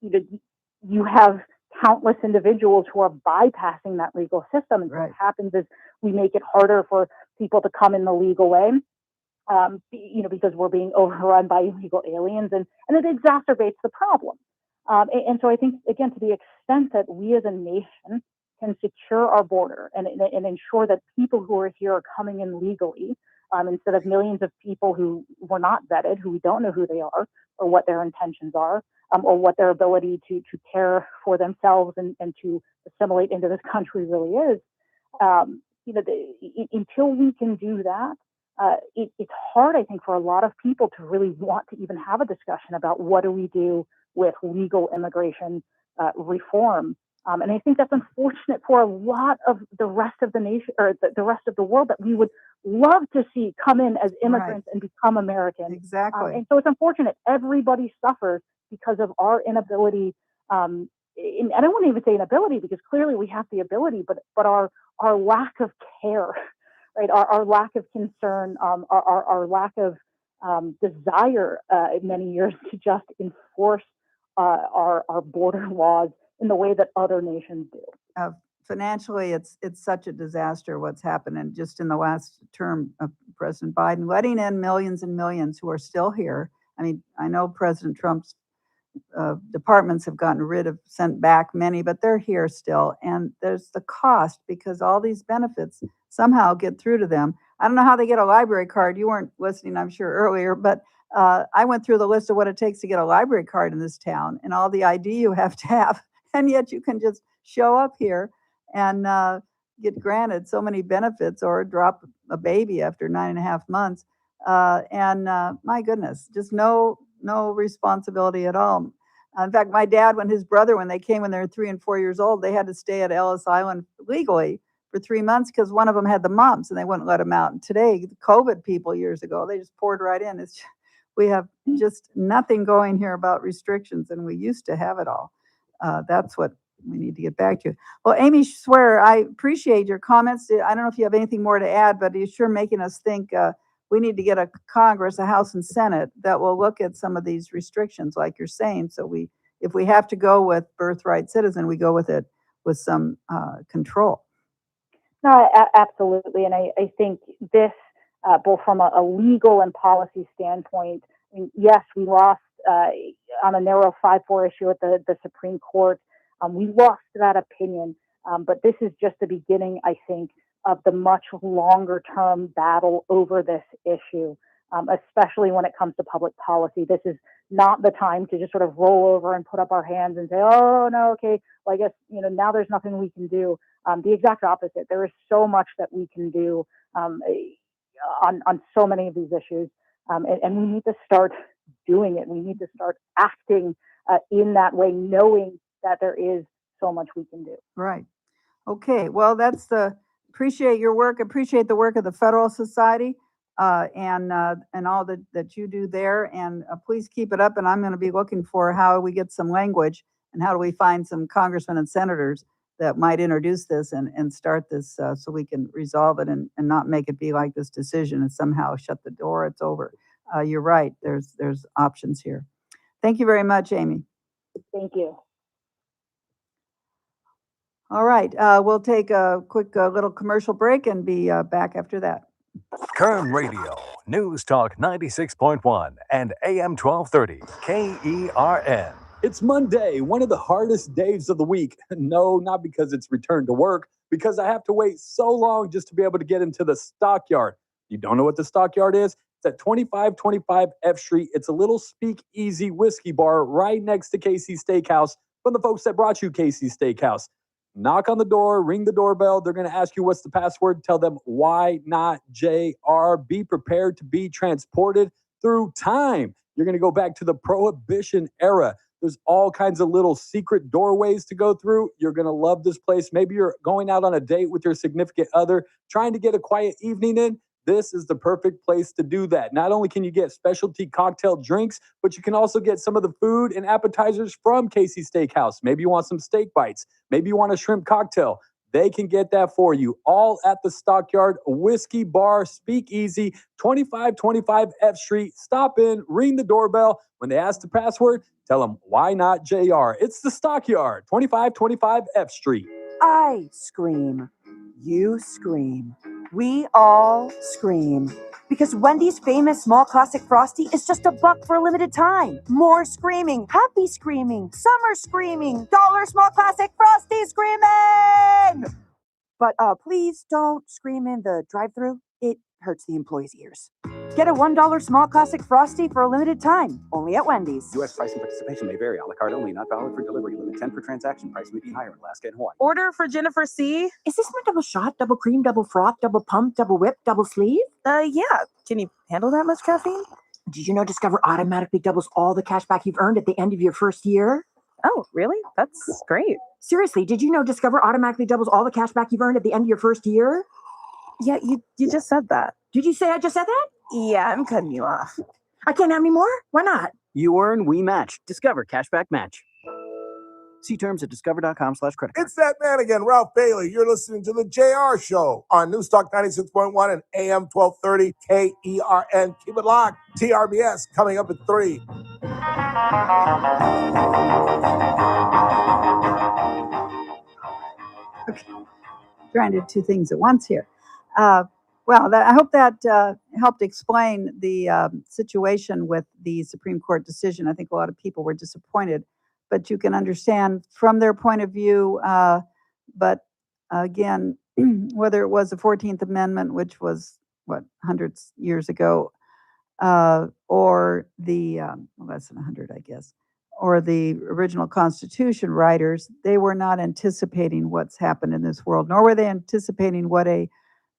you have countless individuals who are bypassing that legal system. And what happens is we make it harder for people to come in the legal way, because we're being overrun by illegal aliens, and it exacerbates the problem. And so I think, again, to the extent that we as a nation can secure our border and ensure that people who are here are coming in legally, instead of millions of people who were not vetted, who we don't know who they are or what their intentions are, or what their ability to care for themselves and to assimilate into this country really is. Until we can do that, it's hard, I think, for a lot of people to really want to even have a discussion about what do we do with legal immigration reform. And I think that's unfortunate for a lot of the rest of the nation, or the rest of the world, that we would love to see come in as immigrants and become Americans. Exactly. And so it's unfortunate. Everybody suffers because of our inability. And I don't want to even say inability, because clearly we have the ability, but our lack of care, right? Our lack of concern, our lack of desire in many years to just enforce our border laws in the way that other nations do. Financially, it's such a disaster what's happened, and just in the last term of President Biden, letting in millions and millions who are still here. I mean, I know President Trump's departments have sent back many, but they're here still. And there's the cost, because all these benefits somehow get through to them. I don't know how they get a library card. You weren't listening, I'm sure, earlier, but I went through the list of what it takes to get a library card in this town and all the ID you have to have. And yet you can just show up here and get granted so many benefits, or drop a baby after 9.5 months. My goodness, just no responsibility at all. In fact, my dad, when they came when they were 3 and 4 years old, they had to stay at Ellis Island legally for 3 months because one of them had the mumps and they wouldn't let him out. And today, the COVID people years ago, they just poured right in. We have just nothing going here about restrictions, and we used to have it all. That's what we need to get back to. Well, Amy Swearer, I appreciate your comments. I don't know if you have anything more to add, but you're sure making us think we need to get a Congress, a House and Senate that will look at some of these restrictions, like you're saying. So if we have to go with birthright citizen, we go with it with some control. No, absolutely. And I think this, both from a legal and policy standpoint, I mean, yes, we lost on a narrow 5-4 issue at the Supreme Court. We lost that opinion, but this is just the beginning, I think, of the much longer term battle over this issue, especially when it comes to public policy. This is not the time to just sort of roll over and put up our hands and say, oh, no, okay, well, I guess, now there's nothing we can do. The exact opposite. There is so much that we can do on so many of these issues, and we need to start doing it. We need to start acting in that way, knowing that there is so much we can do. Right. Okay. Well, appreciate your work. Appreciate the work of the Federal Society and all that you do there. And please keep it up. And I'm going to be looking for how we get some language and how do we find some congressmen and senators that might introduce this and start this so we can resolve it and not make it be like this decision and somehow shut the door. It's over. You're right. There's options here. Thank you very much, Amy. Thank you. All right, we'll take a quick little commercial break and be back after that. Kern Radio, News Talk 96.1 and AM 1230, KERN. It's Monday, one of the hardest days of the week. No, not because it's return to work, because I have to wait so long just to be able to get into the stockyard. You don't know what the stockyard is? It's at 2525 F Street. It's a little speakeasy whiskey bar right next to Casey's Steakhouse from the folks that brought you Casey's Steakhouse. Knock on the door, ring the doorbell. They're going to ask you what's the password. Tell them, why not JR? Be prepared to be transported through time. You're going to go back to the Prohibition era. There's all kinds of little secret doorways to go through. You're going to love this place. Maybe you're going out on a date with your significant other, trying to get a quiet evening in. This is the perfect place to do that. Not only can you get specialty cocktail drinks, but you can also get some of the food and appetizers from Casey's Steakhouse. Maybe you want some steak bites. Maybe you want a shrimp cocktail. They can get that for you. All at the Stockyard Whiskey Bar Speakeasy, 2525 F Street. Stop in, ring the doorbell. When they ask the password, tell them, why not JR? It's the Stockyard, 2525 F Street. I scream. You scream. We all scream. Because Wendy's famous small classic Frosty is just $1 for a limited time. More screaming, happy screaming, summer screaming, dollar small classic Frosty screaming! But please don't scream in the drive-thru. It hurts the employees' ears. Get a $1 small classic Frosty for a limited time, only at Wendy's. U.S. pricing participation may vary. A la carte only, not valid for delivery. Limit 10 per transaction. Price may be higher in Alaska and Hawaii. Order for Jennifer C. Is this my double shot, double cream, double froth, double pump, double whip, double sleeve? Yeah. Can you handle that much caffeine? Did you know Discover automatically doubles all the cash back you've earned at the end of your first year? Oh, really? That's great. Seriously, did you know Discover automatically doubles all the cash back you've earned at the end of your first year? Yeah, you just said that. Did you say I just said that? Yeah, I'm cutting you off. I can't have any more? Why not? You earn, we match. Discover Cashback Match. See terms at discover.com/credit card. It's that man again, Ralph Bailey. You're listening to the JR Show on Newstalk 96.1 and AM 1230 KERN. Keep it locked. TRBS coming up at 3. Okay. Trying to do two things at once here. I hope that helped explain the situation with the Supreme Court decision. I think a lot of people were disappointed, but you can understand from their point of view. But again, whether it was the 14th Amendment, which was hundreds years ago, or the less than 100, I guess, or the original Constitution writers, they were not anticipating what's happened in this world, nor were they anticipating what a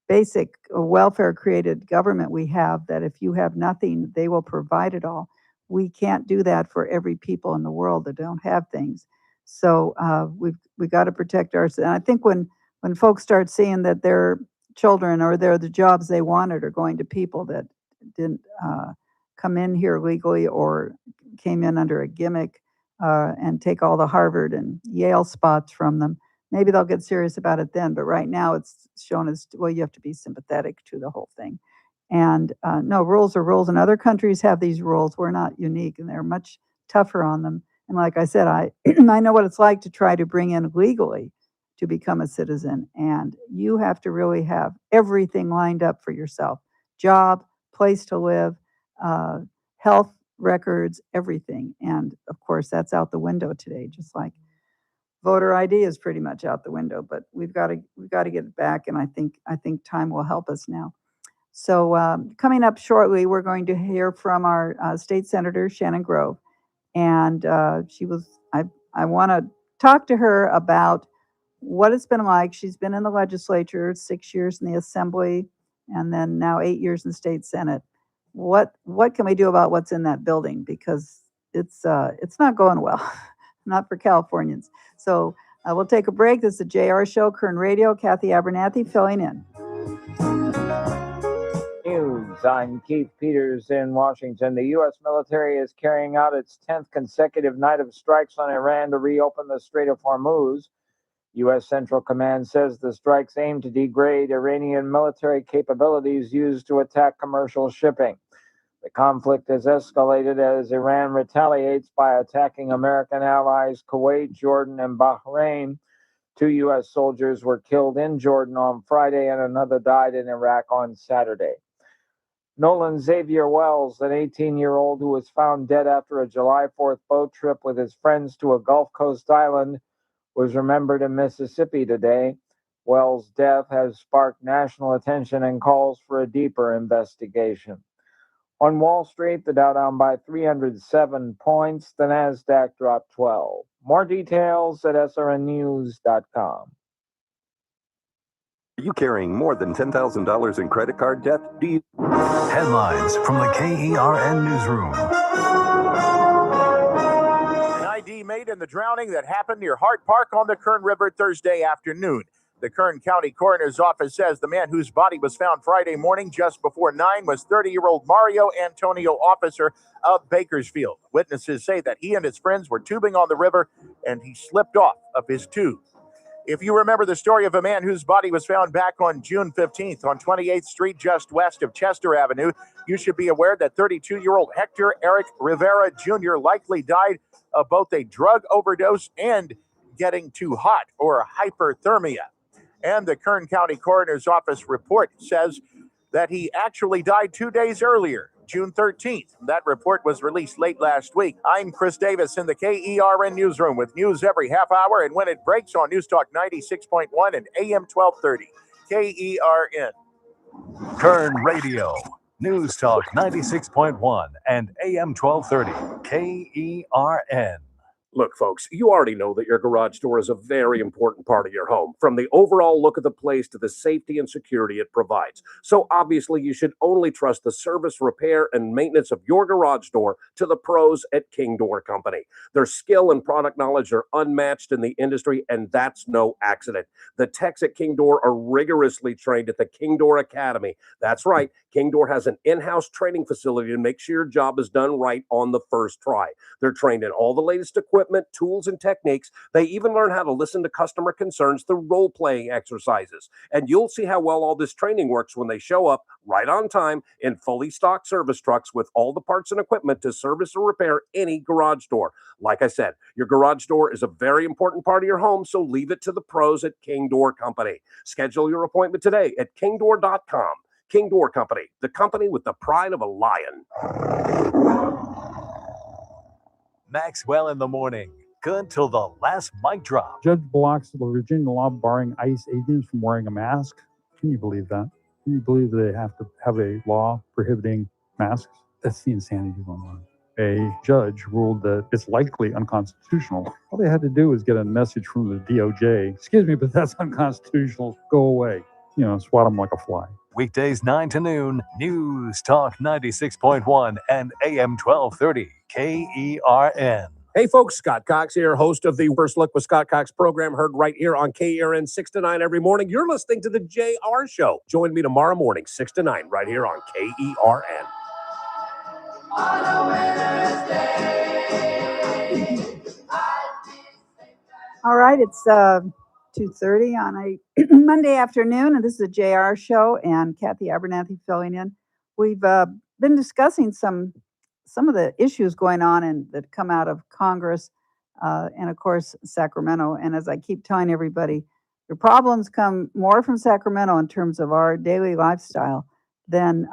basic welfare created government we have, that if you have nothing, they will provide it all. We can't do that for every people in the world that don't have things. So we've got to protect ourselves. And I think when folks start seeing that their children or the jobs they wanted are going to people that didn't come in here legally or came in under a gimmick and take all the Harvard and Yale spots from them, maybe they'll get serious about it then. But right now it's shown as, well, you have to be sympathetic to the whole thing. And no, rules are rules, and other countries have these rules. We're not unique, and they're much tougher on them. And like I said, I know what it's like to try to bring in legally to become a citizen. And you have to really have everything lined up for yourself: job, place to live, health records, everything. And of course, that's out the window today, just like voter ID is pretty much out the window. But we've got to get it back, and I think time will help us now. So coming up shortly, we're going to hear from our state senator, Shannon Grove. And I want to talk to her about what it's been like. She's been in the legislature, 6 years in the assembly, and then now 8 years in the state senate. What can we do about what's in that building? Because it's not going well, not for Californians. So we'll take a break. This is the JR Show, Kern Radio. Cathy Abernathy filling in. News. I'm Keith Peters in Washington. The U.S. military is carrying out its 10th consecutive night of strikes on Iran to reopen the Strait of Hormuz. U.S. Central Command says the strikes aim to degrade Iranian military capabilities used to attack commercial shipping. The conflict has escalated as Iran retaliates by attacking American allies Kuwait, Jordan, and Bahrain. 2 U.S. soldiers were killed in Jordan on Friday, and another died in Iraq on Saturday. Nolan Xavier Wells, an 18-year-old who was found dead after a July 4th boat trip with his friends to a Gulf Coast island, was remembered in Mississippi today. Wells' death has sparked national attention and calls for a deeper investigation. On Wall Street, the Dow down by 307 points. The Nasdaq dropped 12. More details at srnnews.com. Are you carrying more than $10,000 in credit card debt? Do you? Headlines from the KERN newsroom. An ID made in the drowning that happened near Hart Park on the Kern River Thursday afternoon. The Kern County Coroner's Office says the man whose body was found Friday morning just before 9 was 30-year-old Mario Antonio, officer of Bakersfield. Witnesses say that he and his friends were tubing on the river and he slipped off of his tube. If you remember the story of a man whose body was found back on June 15th on 28th Street, just west of Chester Avenue, you should be aware that 32-year-old Hector Eric Rivera Jr. likely died of both a drug overdose and getting too hot, or hyperthermia. And the Kern County Coroner's Office report says that he actually died 2 days earlier, June 13th. That report was released late last week. I'm Chris Davis in the KERN newsroom with news every half hour and when it breaks on Newstalk 96.1 and AM 1230. KERN. Kern Radio. News Talk 96.1 and AM 1230. KERN. Look, folks, you already know that your garage door is a very important part of your home, from the overall look of the place to the safety and security it provides. So obviously, you should only trust the service, repair, and maintenance of your garage door to the pros at King Door Company. Their skill and product knowledge are unmatched in the industry, and that's no accident. The techs at King Door are rigorously trained at the King Door Academy. That's right, King Door has an in-house training facility to make sure your job is done right on the first try. They're trained in all the latest equipment, tools, and techniques. They even learn how to listen to customer concerns through role-playing exercises. And you'll see how well all this training works when they show up right on time in fully stocked service trucks with all the parts and equipment to service or repair any garage door. Like I said, your garage door is a very important part of your home, so leave it to the pros at King Door Company. Schedule your appointment today at kingdoor.com. King Door Company, the company with the pride of a lion. Maxwell in the morning. Good till the last mic drop. Judge blocks the Virginia law barring ICE agents from wearing a mask. Can you believe that? Can you believe they have to have a law prohibiting masks? That's the insanity going on. A judge ruled that it's likely unconstitutional. All they had to do was get a message from the DOJ. Excuse me, but that's unconstitutional. Go away. Swat them like a fly. Weekdays 9 to noon, News Talk 96.1 and AM 1230, KERN. Hey folks, Scott Cox here, host of the First Look with Scott Cox program, heard right here on KERN 6 to 9 every morning. You're listening to the JR Show. Join me tomorrow morning, 6 to 9, right here on KERN. All right, it's 2:30 on a Monday afternoon, and this is a JR Show, and Cathy Abernathy filling in. We've been discussing some of the issues going on and that come out of Congress, and of course Sacramento. And as I keep telling everybody, the problems come more from Sacramento in terms of our daily lifestyle than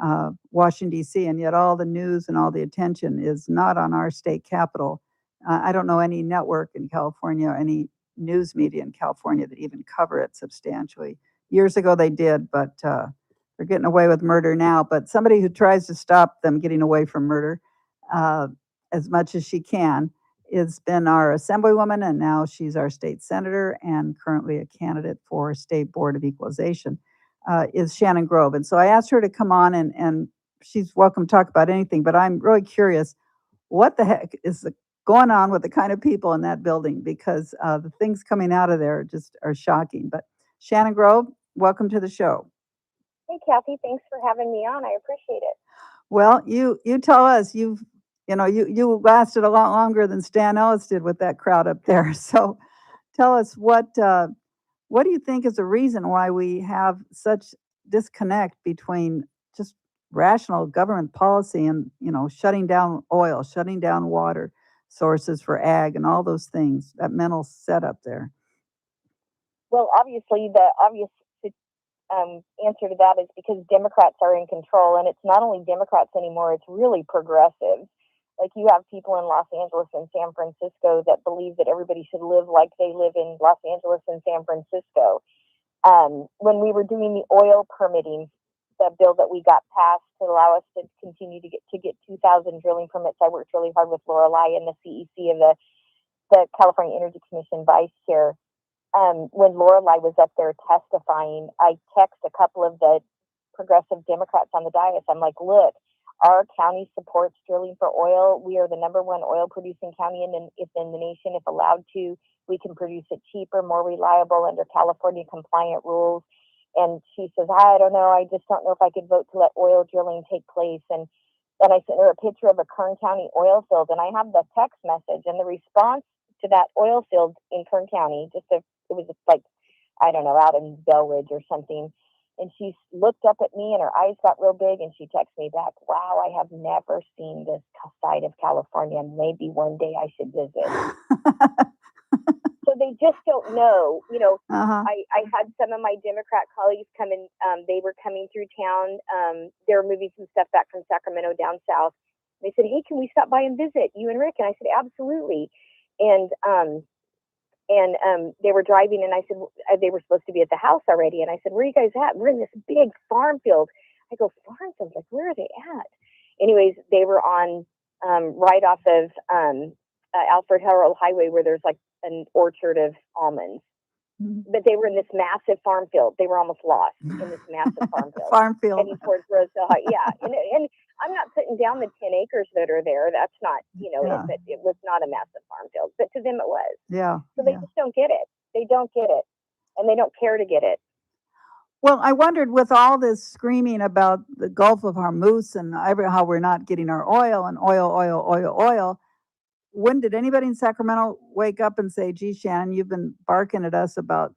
Washington D.C. And yet all the news and all the attention is not on our state capital. I don't know any network in California, or any news media in California that even cover it substantially. Years ago they did, but they're getting away with murder now. But somebody who tries to stop them getting away from murder as much as she can has been our assemblywoman, and now she's our state senator and currently a candidate for State Board of Equalization, is Shannon Grove. And so I asked her to come on, and she's welcome to talk about anything, but I'm really curious, what the heck is going on with the kind of people in that building, because the things coming out of there just are shocking. But Shannon Grove, welcome to the show. Hey, Cathy, thanks for having me on. I appreciate it. Well, you tell us, you lasted a lot longer than Stan Ellis did with that crowd up there. So tell us, what do you think is the reason why we have such disconnect between just rational government policy and, shutting down oil, shutting down water sources for ag and all those things, that mental setup there? Well, obviously, the obvious answer to that is because Democrats are in control, and it's not only Democrats anymore, it's really progressive. Like, you have people in Los Angeles and San Francisco that believe that everybody should live like they live in Los Angeles and San Francisco. When we were doing the oil permitting, the bill that we got passed to allow us to continue to get 2,000 drilling permits, I worked really hard with Lorelei and the CEC of the California Energy Commission vice chair. When Lorelei was up there testifying, I text a couple of the progressive Democrats on the dais. I'm like, look, our county supports drilling for oil. We are the #1 oil producing county in the nation. If allowed to, we can produce it cheaper, more reliable under California compliant rules. And she says, I don't know. I just don't know if I could vote to let oil drilling take place. And then I sent her a picture of a Kern County oil field, and I have the text message and the response to that oil field in Kern County. It was like, I don't know, out in Bell Ridge or something. And she looked up at me and her eyes got real big, and she texted me back, wow, I have never seen this side of California. Maybe one day I should visit. So they just don't know. I had some of my Democrat colleagues come in. They were coming through town. They were moving some stuff back from Sacramento down south. They said, hey, can we stop by and visit you and Rick? And I said, absolutely. And they were driving, and I said, they were supposed to be at the house already. And I said, where are you guys at? We're in this big farm field. I go, farm field? Like, where are they at? Anyways, they were on right off of Alfred Harold Highway where there's like an orchard of almonds. But they were in this massive farm field. They were almost lost in this massive farm field. Farm field. Heading towards Roseville High. Yeah. And I'm not putting down the 10 acres that are there. That's not, Yeah. it was not a massive farm field. But to them it was. Yeah. So they just don't get it. They don't get it. And they don't care to get it. Well, I wondered with all this screaming about the Gulf of Hormuz and how we're not getting our oil and oil, when did anybody in Sacramento wake up and say, gee, Shannon, you've been barking at us about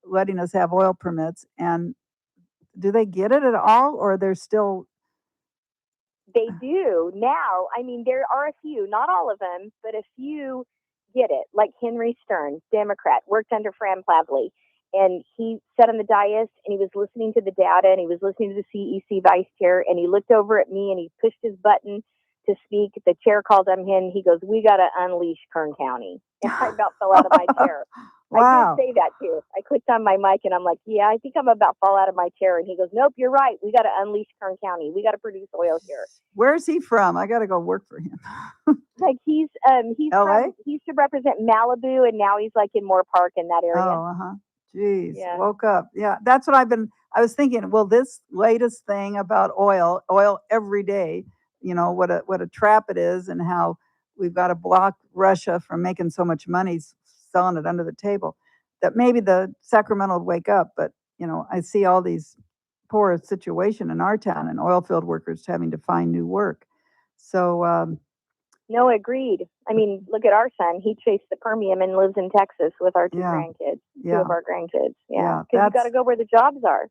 letting us have oil permits? And do they get it at all, or they're still... They do now. I mean, there are a few, not all of them, but a few get it. Like Henry Stern, Democrat, worked under Fran Plavley. And he sat on the dais and he was listening to the data and he was listening to the CEC vice chair and he looked over at me and he pushed his button to speak. The chair called him in. He goes, "We got to unleash Kern County." And I about fell out of my chair. Wow. I did say that too. I clicked on my mic and I'm like, yeah, I think I'm about to fall out of my chair. And he goes, "Nope, you're right. We got to unleash Kern County. We got to produce oil here." Where's he from? I got to go work for him. Like he's LA? He used to represent Malibu and now he's like in Moore Park in that area. Oh, uh-huh. Jeez, Yeah. woke up. Yeah, that's what I was thinking, well, this latest thing about oil every day, what a trap it is and how we've got to block Russia from making so much money selling it under the table, that maybe the Sacramento would wake up. But, I see all these poor situation in our town and oil field workers having to find new work. So, No, agreed. I mean, look at our son. He chased the Permian and lives in Texas with our two grandkids, two of our grandkids. Yeah, because you got to go where the jobs are.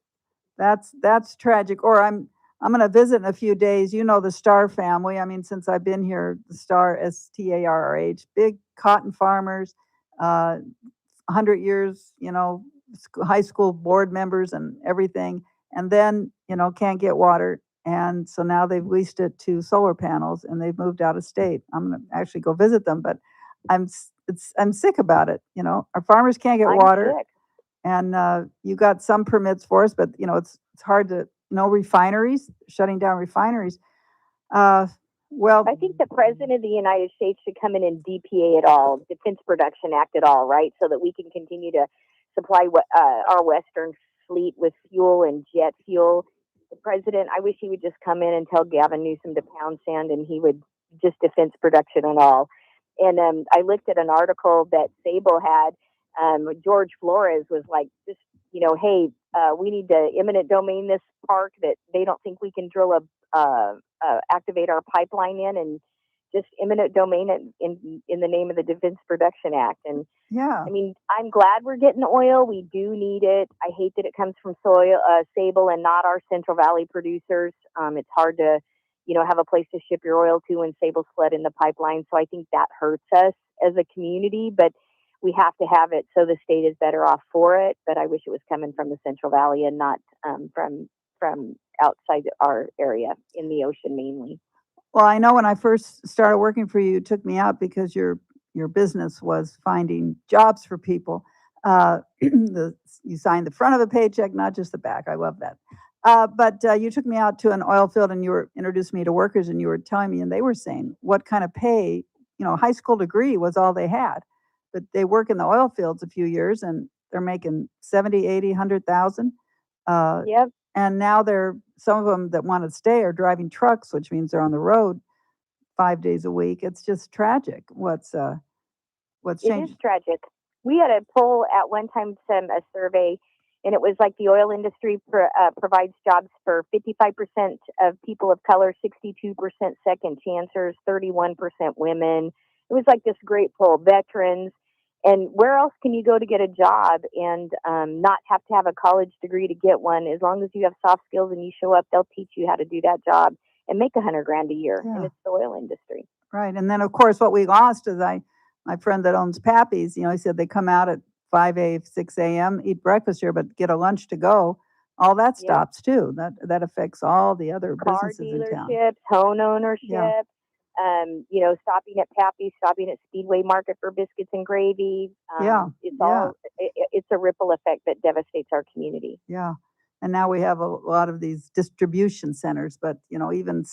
That's tragic. Or I'm going to visit in a few days. The Starr family. I mean, since I've been here, the Starr, STARRH, big cotton farmers, 100 years, high school board members and everything. And then, can't get water. And so now they've leased it to solar panels and they've moved out of state. I'm going to actually go visit them, but I'm sick about it. Our farmers can't get water. Sick. And you got some permits for us, but it's hard to refineries, shutting down refineries. Well, I think the president of the United States should come in and DPA it all, Defense Production Act it all, right? So that we can continue to supply our Western fleet with fuel and jet fuel. The president, I wish he would just come in and tell Gavin Newsom to pound sand and he would just defense production and all. And I looked at an article that Sable had. George Flores was like, just, hey, we need to eminent domain this park that they don't think we can drill activate our pipeline in, and just eminent domain it in the name of the Defense Production Act. And yeah, I mean, I'm glad we're getting oil. We do need it. I hate that it comes from Sable and not our Central Valley producers. It's hard to, have a place to ship your oil to when Sable's fled in the pipeline. So I think that hurts us as a community, but we have to have it so the state is better off for it. But I wish it was coming from the Central Valley and not from outside our area in the ocean mainly. Well, I know when I first started working for you, you took me out because your business was finding jobs for people. You signed the front of a paycheck, not just the back. I love that. But you took me out to an oil field and you introduced me to workers and you were telling me, and they were saying what kind of pay, high school degree was all they had. But they work in the oil fields a few years and they're making 70, 80, 100,000. Yep. And now some of them that want to stay are driving trucks, which means they're on the road 5 days a week. It's just tragic. What's changed? It is tragic. We had a poll at one time, a survey, and it was like the oil industry provides jobs for 55% of people of color, 62% second chancers, 31% women. It was like this great poll, veterans. And where else can you go to get a job and not have to have a college degree to get one? As long as you have soft skills and you show up, they'll teach you how to do that job and make $100,000 a year. Yeah. And it's the oil industry. Right. And then, of course, what we lost is my friend that owns Pappy's, he said they come out at 6 a.m., eat breakfast here, but get a lunch to go. All that stops too. That affects all the other Car businesses in town. dealerships, home ownership. Yeah. Stopping at Pappy's, stopping at Speedway Market for biscuits and gravy. It's a ripple effect that devastates our community. Yeah. And now we have a lot of these distribution centers, but even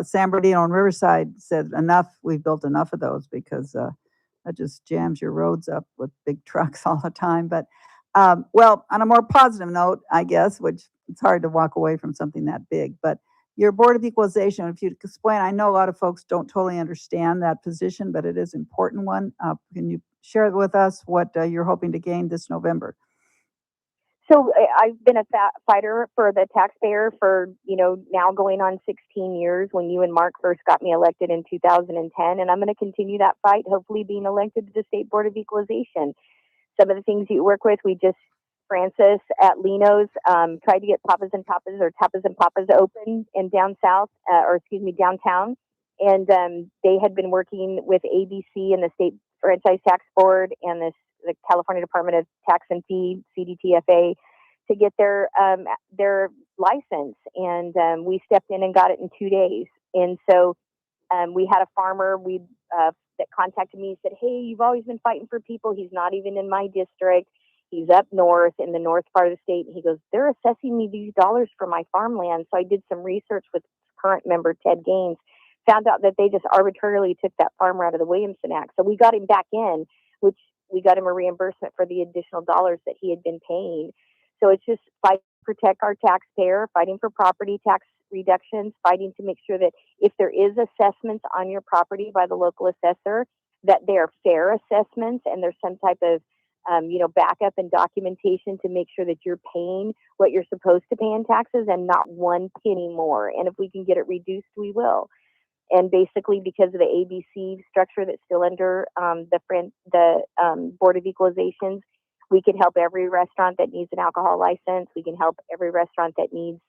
San Bernardino and Riverside said enough. We've built enough of those because that just jams your roads up with big trucks all the time. But well, on a more positive note, I guess, which it's hard to walk away from something that big, but your Board of Equalization, if you explain, I know a lot of folks don't totally understand that position, but it is an important one. Can you share with us what you're hoping to gain this November? So I've been a fighter for the taxpayer for, now going on 16 years when you and Mark first got me elected in 2010. And I'm going to continue that fight, hopefully being elected to the State Board of Equalization. Some of the things you work with, Francis at Lino's tried to get Papas and Tapas or Tapas and Papas open in downtown. And they had been working with ABC and the State Franchise Tax Board and the California Department of Tax and Fee, CDTFA, to get their license. And we stepped in and got it in 2 days. And so we had a farmer that contacted me and said, hey, you've always been fighting for people. He's not even in my district. He's up north in the north part of the state. And he goes, they're assessing me these dollars for my farmland. So I did some research with current member Ted Gaines, found out that they just arbitrarily took that farmer out of the Williamson Act. So we got him back in, which we got him a reimbursement for the additional dollars that he had been paying. So it's just fighting to protect our taxpayer, fighting for property tax reductions, fighting to make sure that if there is assessments on your property by the local assessor, that they are fair assessments and there's some type of backup and documentation to make sure that you're paying what you're supposed to pay in taxes and not one penny more. And if we can get it reduced, we will. And basically, because of the ABC structure that's still under the Board of Equalizations, we can help every restaurant that needs an alcohol license. We can help every restaurant that needs,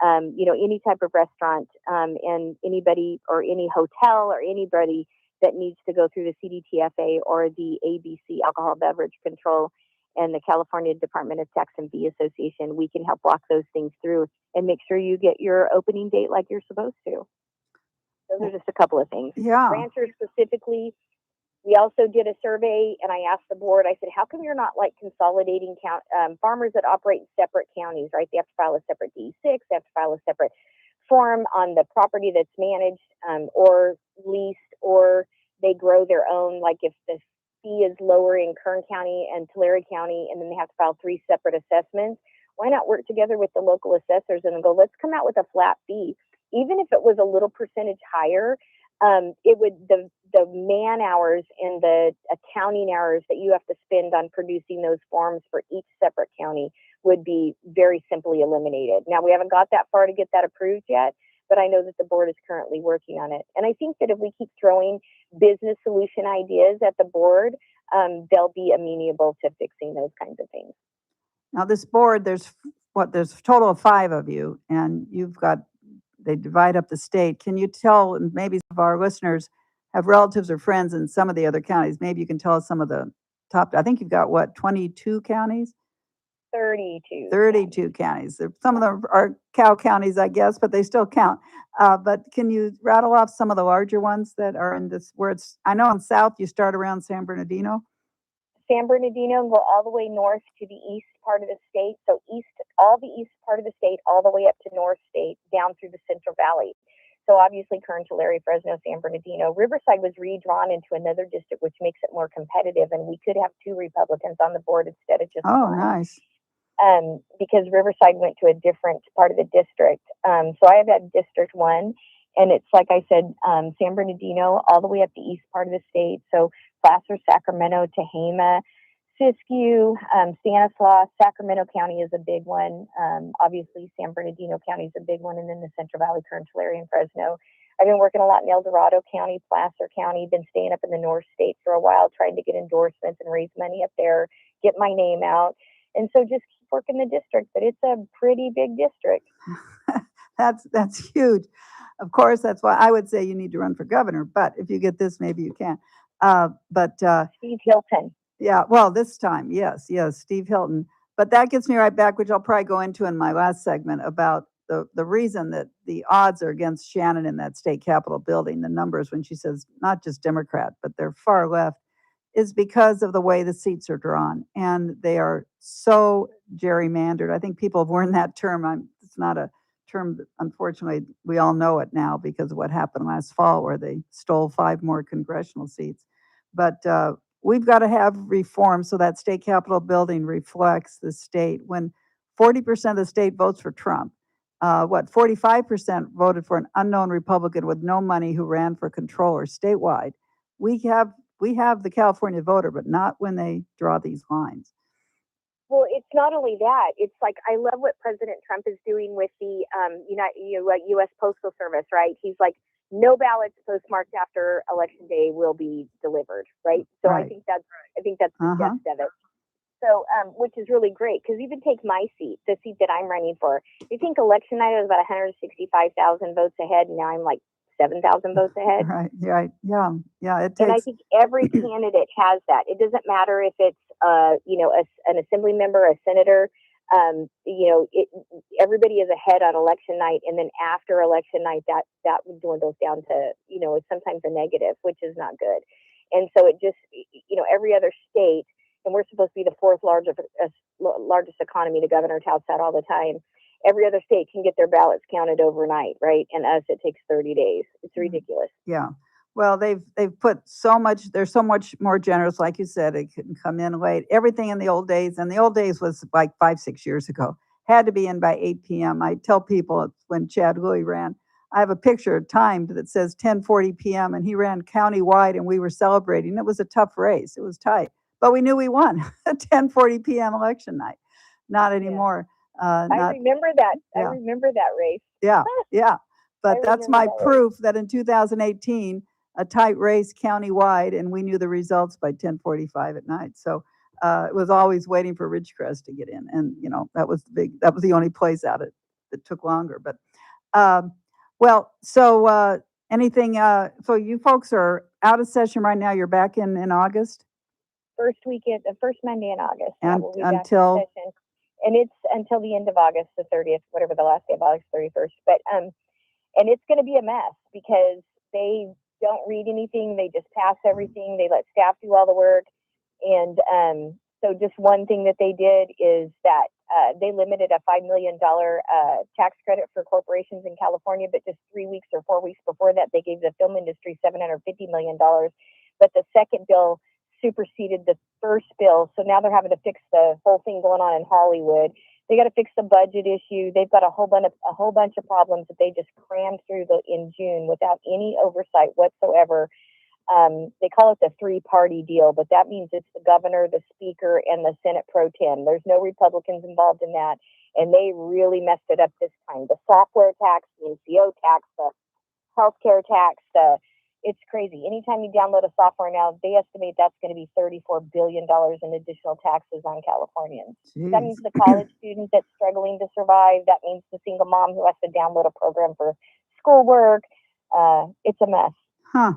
any type of restaurant, and anybody or any hotel or anybody that needs to go through the CDTFA or the ABC Alcohol Beverage Control and the California Department of Tax and Fee Association. We can help walk those things through and make sure you get your opening date like you're supposed to. Those are just a couple of things. Yeah. Ranchers specifically, we also did a survey, and I asked the board, I said, how come you're not like consolidating farmers that operate in separate counties, right? They have to file a separate D6, they have to file a separate form on the property that's managed or leased, or they grow their own, like if the fee is lower in Kern County and Tulare County, and then they have to file 3 separate assessments. Why not work together with the local assessors and go, let's come out with a flat fee? Even if it was a little percentage higher, it would the man hours and the accounting hours that you have to spend on producing those forms for each separate county would be very simply eliminated. Now, we haven't got that far to get that approved yet, but I know that the board is currently working on it. And I think that if we keep throwing business solution ideas at the board, they'll be amenable to fixing those kinds of things. Now, this board, there's a total of 5 of you, and they divide up the state. Can you tell, maybe some of our listeners have relatives or friends in some of the other counties? Maybe you can tell us some of the top, I think you've got 22 counties? 32. 32 counties. Some of them are cow counties, I guess, but they still count. But can you rattle off some of the larger ones that are in this, I know in South you start around San Bernardino. San Bernardino and go all the way north to the east part of the state. So all the east part of the state, all the way up to North State, down through the Central Valley. So obviously Kern, Tulare, Fresno, San Bernardino. Riverside was redrawn into another district, which makes it more competitive, and we could have 2 Republicans on the board instead of just one. Nice. Because Riverside went to a different part of the district. So I have had District 1, and it's like I said, San Bernardino, all the way up the east part of the state. So Placer, Sacramento, Tehama, Siskiyou, Stanislaus, Sacramento County is a big one. Obviously, San Bernardino County is a big one, and then the Central Valley, Kern, Tulare, and Fresno. I've been working a lot in El Dorado County, Placer County, been staying up in the North State for a while, trying to get endorsements and raise money up there, get my name out. And so just keep working the district, but it's a pretty big district. That's huge. Of course, that's why I would say you need to run for governor, but if you get this, maybe you can. Steve Hilton. Yeah, well, this time, yes, Steve Hilton. But that gets me right back, which I'll probably go into in my last segment, about the reason that the odds are against Shannon in that state capitol building, the numbers when she says not just Democrat, but they're far left, is because of the way the seats are drawn. And they are so gerrymandered. I think people have learned that term. It's not a term, unfortunately, we all know it now because of what happened last fall where they stole 5 more congressional seats. But we've got to have reform so that state capitol building reflects the state. When 40% of the state votes for Trump, 45% voted for an unknown Republican with no money who ran for controller statewide. We have the California voter, but not when they draw these lines. Well, it's not only that. It's like I love what President Trump is doing with the U.S. Postal Service, right? He's like, no ballots postmarked after Election Day will be delivered, right? So Right. I think that's the gist of it. So, which is really great because even take my seat, the seat that I'm running for. You think election night I was about 165,000 votes ahead, and now I'm like 7,000 votes ahead. Right. Yeah. It And I takes. think every candidate has that. It doesn't matter if it's an assembly member, a senator. Everybody is ahead on election night, and then after election night, that dwindles down to it's sometimes a negative, which is not good. And so it just every other state, and we're supposed to be the fourth largest economy. The governor touts that all the time. Every other state can get their ballots counted overnight, right? And us, it takes 30 days. It's ridiculous. Yeah. Well, they've put so much. They're so much more generous, like you said. It couldn't come in late. Everything in the old days, and the old days was like 5-6 years ago, had to be in by 8 p.m. I tell people when Chad Louis ran, I have a picture timed that says 10:40 p.m. and he ran countywide, and we were celebrating. It was a tough race. It was tight, but we knew we won. 10:40 p.m. election night. Not anymore. I remember that. Yeah. I remember that race. Yeah. But that's my remember that proof that in 2018, a tight race countywide, and we knew the results by 10:45 at night. So it was always waiting for Ridgecrest to get in, and that was the only place out it that took longer. But so anything? So you folks are out of session right now. You're back in August. First weekend, the first Monday in August. And we'll be back in until session. And it's until the end of August, the 30th, whatever the last day of August 31st. But and it's going to be a mess because they don't read anything. They just pass everything. They let staff do all the work. And so just one thing that they did is that they limited a $5 million tax credit for corporations in California. But just 3 weeks or 4 weeks before that, they gave the film industry $750 million. But the second bill superseded the first bill, so now they're having to fix the whole thing going on in Hollywood. They got to fix the budget issue. They've got a whole bunch of problems that they just crammed through in June without any oversight whatsoever. They call it the 3-party deal, but that means it's the governor, the speaker, and the Senate pro tem. There's no Republicans involved in that, and they really messed it up this time. The software tax, the NCO tax, the healthcare tax, it's crazy. Anytime you download a software now, they estimate that's going to be $34 billion in additional taxes on Californians. Jeez. That means the college student that's struggling to survive. That means the single mom who has to download a program for schoolwork. It's a mess. Huh.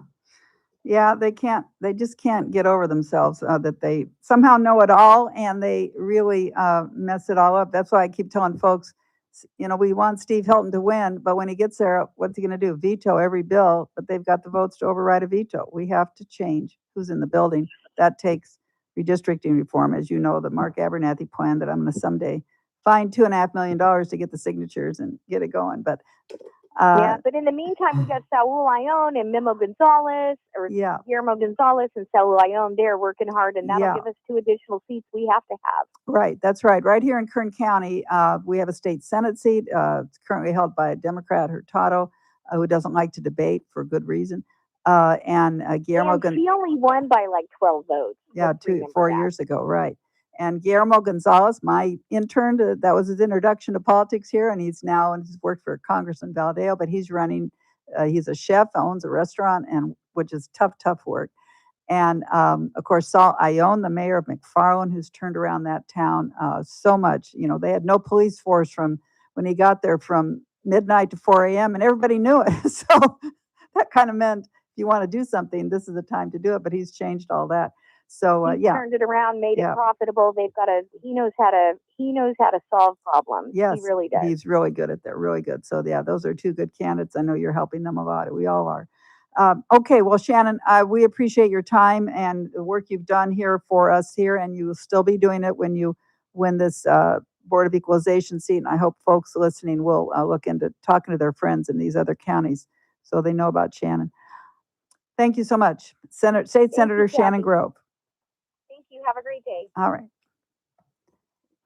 Yeah, they just can't get over themselves that they somehow know it all and they really mess it all up. That's why I keep telling folks, we want Steve Hilton to win, but when he gets there, what's he going to do? Veto every bill, but they've got the votes to override a veto. We have to change who's in the building. That takes redistricting reform. As you know, the Mark Abernathy plan that I'm going to someday find $2.5 million to get the signatures and get it going. But but in the meantime, we got Saul Ione and Guillermo Gonzalez and Saul Ione. They're working hard, and that'll give us 2 additional seats we have to have. Right, that's right. Right here in Kern County, we have a state Senate seat. It's currently held by a Democrat, Hurtado, who doesn't like to debate for good reason. And Guillermo Gonzalez. He only won by like 12 votes. Yeah, 4 years ago, right. And Guillermo Gonzalez, my intern, that was his introduction to politics here, and he's worked for Congressman Valadao, but he's running, he's a chef, owns a restaurant, and which is tough work. And of course, Saul Ione, the mayor of McFarland, who's turned around that town so much. They had no police force from when he got there from midnight to 4 a.m., and everybody knew it. So that kind of meant if you want to do something, this is the time to do it. But he's changed all that. So he turned it around, made it profitable. He knows how to solve problems. Yes, he really does. He's really good at that. Really good. So those are 2 good candidates. I know you're helping them a lot. We all are. Okay, well, Shannon, we appreciate your time and the work you've done here for us here, and you will still be doing it when this Board of Equalization seat, and I hope folks listening will look into talking to their friends in these other counties so they know about Shannon. Thank you so much. State Senator Shannon Grove. Thank you. Have a great day. All right.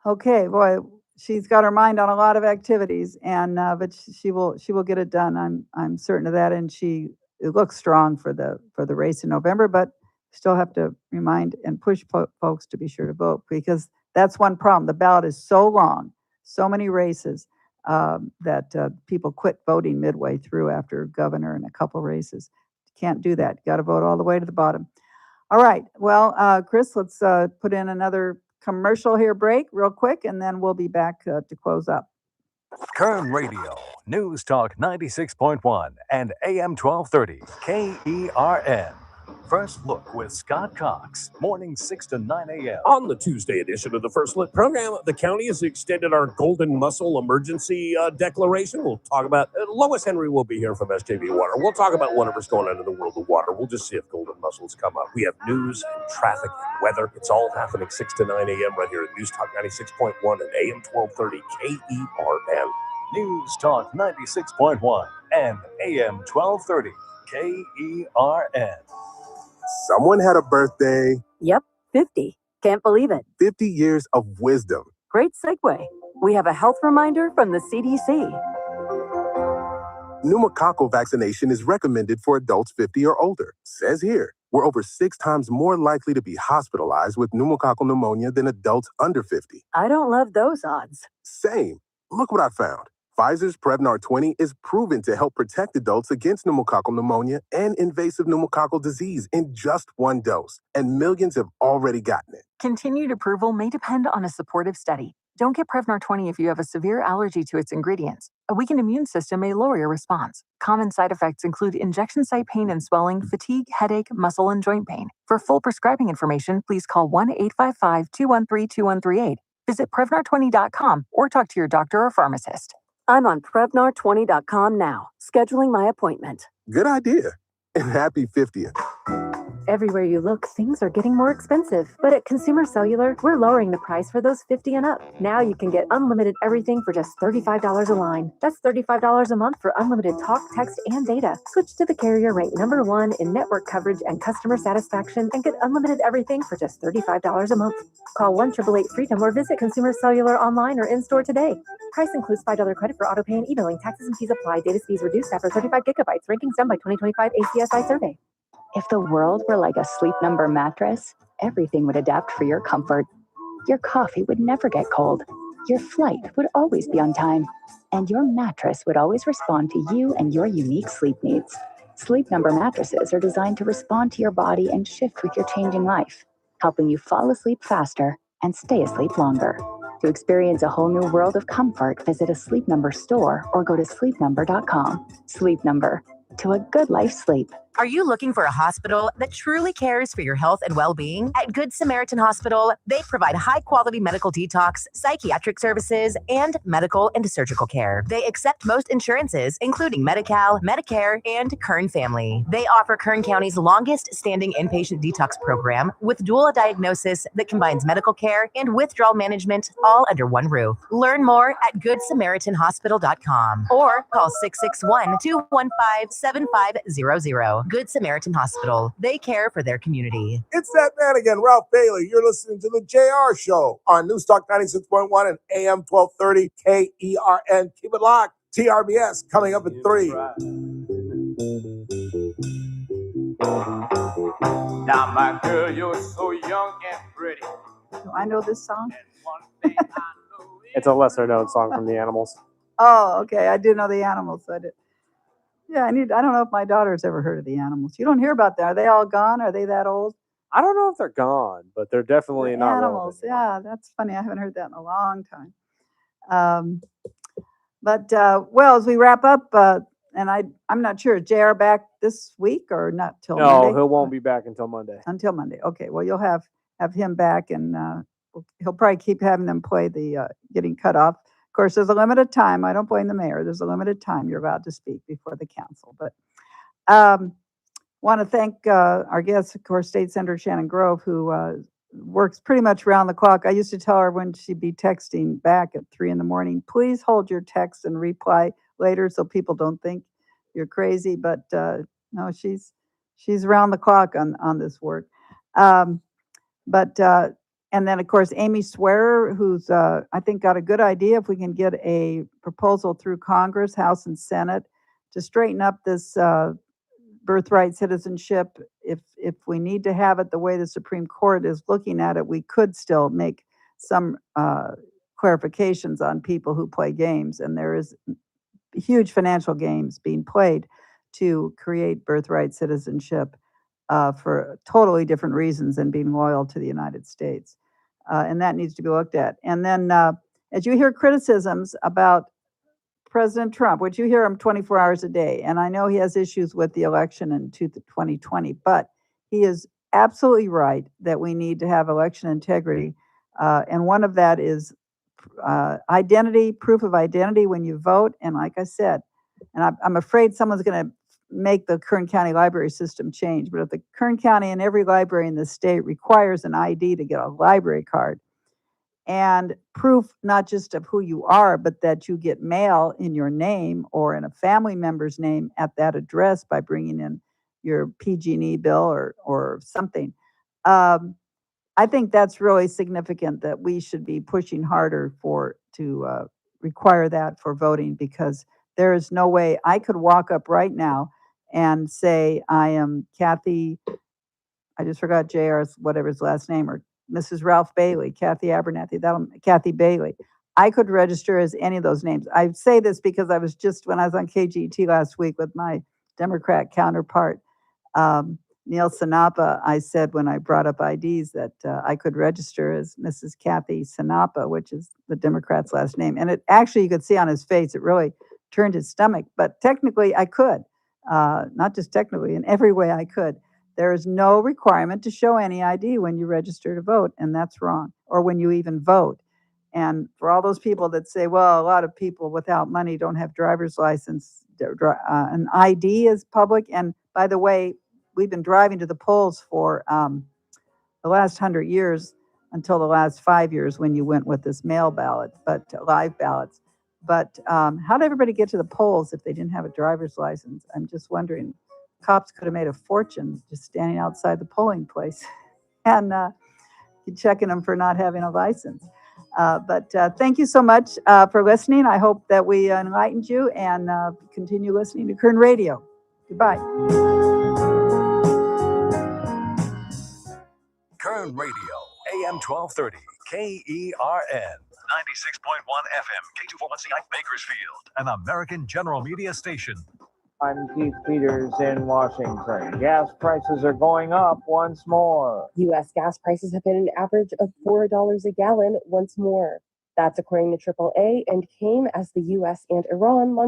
Okay, boy, she's got her mind on a lot of activities, and but she will get it done. I'm certain of that, and it looks strong for the race in November, but still have to remind and push folks to be sure to vote, because that's one problem. The ballot is so long, so many races, that people quit voting midway through after governor and a couple races. Can't do that. Got to vote all the way to the bottom. All right. Well, Chris, let's put in another commercial here break real quick, and then we'll be back to close up. Kern Radio, News Talk 96.1 and AM 1230, KERN. First Look with Scott Cox, mornings 6 to 9 a.m. On the Tuesday edition of the First Look program, the county has extended our Golden Mussel emergency declaration. We'll talk about Lois Henry will be here from SJV Water. We'll talk about whatever's going on in the world of water. We'll just see if golden mussels come up. We have news and traffic and weather. It's all happening 6 to 9 a.m. right here at News Talk 96.1 and AM 1230 KERN. News Talk 96.1 and AM 1230 KERN. Someone had a birthday. Yep, 50. Can't believe it. 50 years of wisdom. Great segue. We have a health reminder from the CDC. Pneumococcal vaccination is recommended for adults 50 or older. Says here, we're over 6 times more likely to be hospitalized with pneumococcal pneumonia than adults under 50. I don't love those odds. Same. Look what I found. Pfizer's Prevnar 20 is proven to help protect adults against pneumococcal pneumonia and invasive pneumococcal disease in just 1 dose, and millions have already gotten it. Continued approval may depend on a supportive study. Don't get Prevnar 20 if you have a severe allergy to its ingredients. A weakened immune system may lower your response. Common side effects include injection site pain and swelling, fatigue, headache, muscle, and joint pain. For full prescribing information, please call 1-855-213-2138. Visit Prevnar20.com or talk to your doctor or pharmacist. I'm on Prevnar20.com now, scheduling my appointment. Good idea. And happy 50th. Everywhere you look, things are getting more expensive. But at Consumer Cellular, we're lowering the price for those 50 and up. Now you can get unlimited everything for just $35 a line. That's $35 a month for unlimited talk, text, and data. Switch to the carrier ranked #1 in network coverage and customer satisfaction and get unlimited everything for just $35 a month. Call 1-888-FREEDOM or visit Consumer Cellular online or in-store today. Price includes $5 credit for auto pay and e-billing. Taxes and fees apply. Data speeds reduced after 35 gigabytes. Rankings done by 2025 ACSI survey. If the world were like a Sleep Number mattress, everything would adapt for your comfort. Your coffee would never get cold. Your flight would always be on time. And your mattress would always respond to you and your unique sleep needs. Sleep Number mattresses are designed to respond to your body and shift with your changing life, helping you fall asleep faster and stay asleep longer. To experience a whole new world of comfort, visit a Sleep Number store or go to sleepnumber.com. Sleep Number. To a good life sleep. Are you looking for a hospital that truly cares for your health and well-being? At Good Samaritan Hospital, they provide high-quality medical detox, psychiatric services, and medical and surgical care. They accept most insurances, including Medi-Cal, Medicare, and Kern Family. They offer Kern County's longest-standing inpatient detox program with dual diagnosis that combines medical care and withdrawal management all under one roof. Learn more at GoodSamaritanHospital.com or call 661-215-7500. Good Samaritan Hospital. They care for their community. It's that man again, Ralph Bailey. You're listening to the JR Show on News Talk 96.1 and AM 1230 KERN. Keep it locked. TRBS coming up at 3. Now, my girl, you're so young and pretty. Do I know this song? It's a lesser known song from the Animals. Oh, okay. I do know the Animals. So I did. Yeah, I don't know if my daughter's ever heard of the Animals. You don't hear about them. Are they all gone? Are they that old? I don't know if they're gone, but they're definitely not Animals. relevant. Yeah, that's funny. I haven't heard that in a long time. Well, as we wrap up, and I'm not sure, is JR back this week or not till Monday? No, he won't be back until Monday. Until Monday. Okay. Well, you'll have him back, and he'll probably keep having them play the getting cut off. Of course, there's a limited time. I don't blame the mayor. There's a limited time you're allowed to speak before the council. But want to thank our guest, of course, State Senator Shannon Grove, who works pretty much around the clock. I used to tell her when she'd be texting back at 3 a.m, please hold your text and reply later so people don't think you're crazy. But no, she's around the clock on this work. Um, but and then of course Amy Swearer, who's I think got a good idea if we can get a proposal through Congress, House and Senate to straighten up this birthright citizenship. If we need to have it the way the Supreme Court is looking at it, we could still make some clarifications on people who play games, and there is huge financial games being played to create birthright citizenship for totally different reasons than being loyal to the United States. And that needs to be looked at. And then as you hear criticisms about President Trump, which you hear him 24 hours a day, and I know he has issues with the election in 2020, but he is absolutely right that we need to have election integrity. And one of that is identity, proof of identity when you vote. And like I said, and I'm afraid someone's going to make the Kern County library system change, but if the Kern County and every library in the state requires an ID to get a library card, and proof not just of who you are, but that you get mail in your name or in a family member's name at that address by bringing in your PG&E bill or something. I think that's really significant that we should be pushing harder to require that for voting, because there is no way I could walk up right now and say I am Cathy, I just forgot JR's whatever his last name, or Mrs. Ralph Bailey, Cathy Abernathy, Cathy Bailey. I could register as any of those names. I say this because I was just, when I was on KGT last week with my Democrat counterpart, Neil Sinapa, I said when I brought up IDs that I could register as Mrs. Cathy Sinapa, which is the Democrat's last name. And it actually, you could see on his face, it really turned his stomach. But technically, I could. Not just technically, in every way I could. There is no requirement to show any ID when you register to vote, and that's wrong, or when you even vote. And for all those people that say, well, a lot of people without money don't have driver's license, an ID is public. And by the way, we've been driving to the polls for the last 100 years until the last 5 years when you went with this mail ballot, but live ballots. But how did everybody get to the polls if they didn't have a driver's license? I'm just wondering. Cops could have made a fortune just standing outside the polling place and checking them for not having a license. But thank you so much for listening. I hope that we enlightened you, and continue listening to Kern Radio. Goodbye. Kern Radio, AM 1230, KERN, 96.1 FM, K241CI, Bakersfield, an American General Media station. I'm Keith Peters in Washington. Gas prices are going up once more. U.S. gas prices have hit an average of $4 a gallon once more. That's according to AAA, and came as the U.S. and Iran launched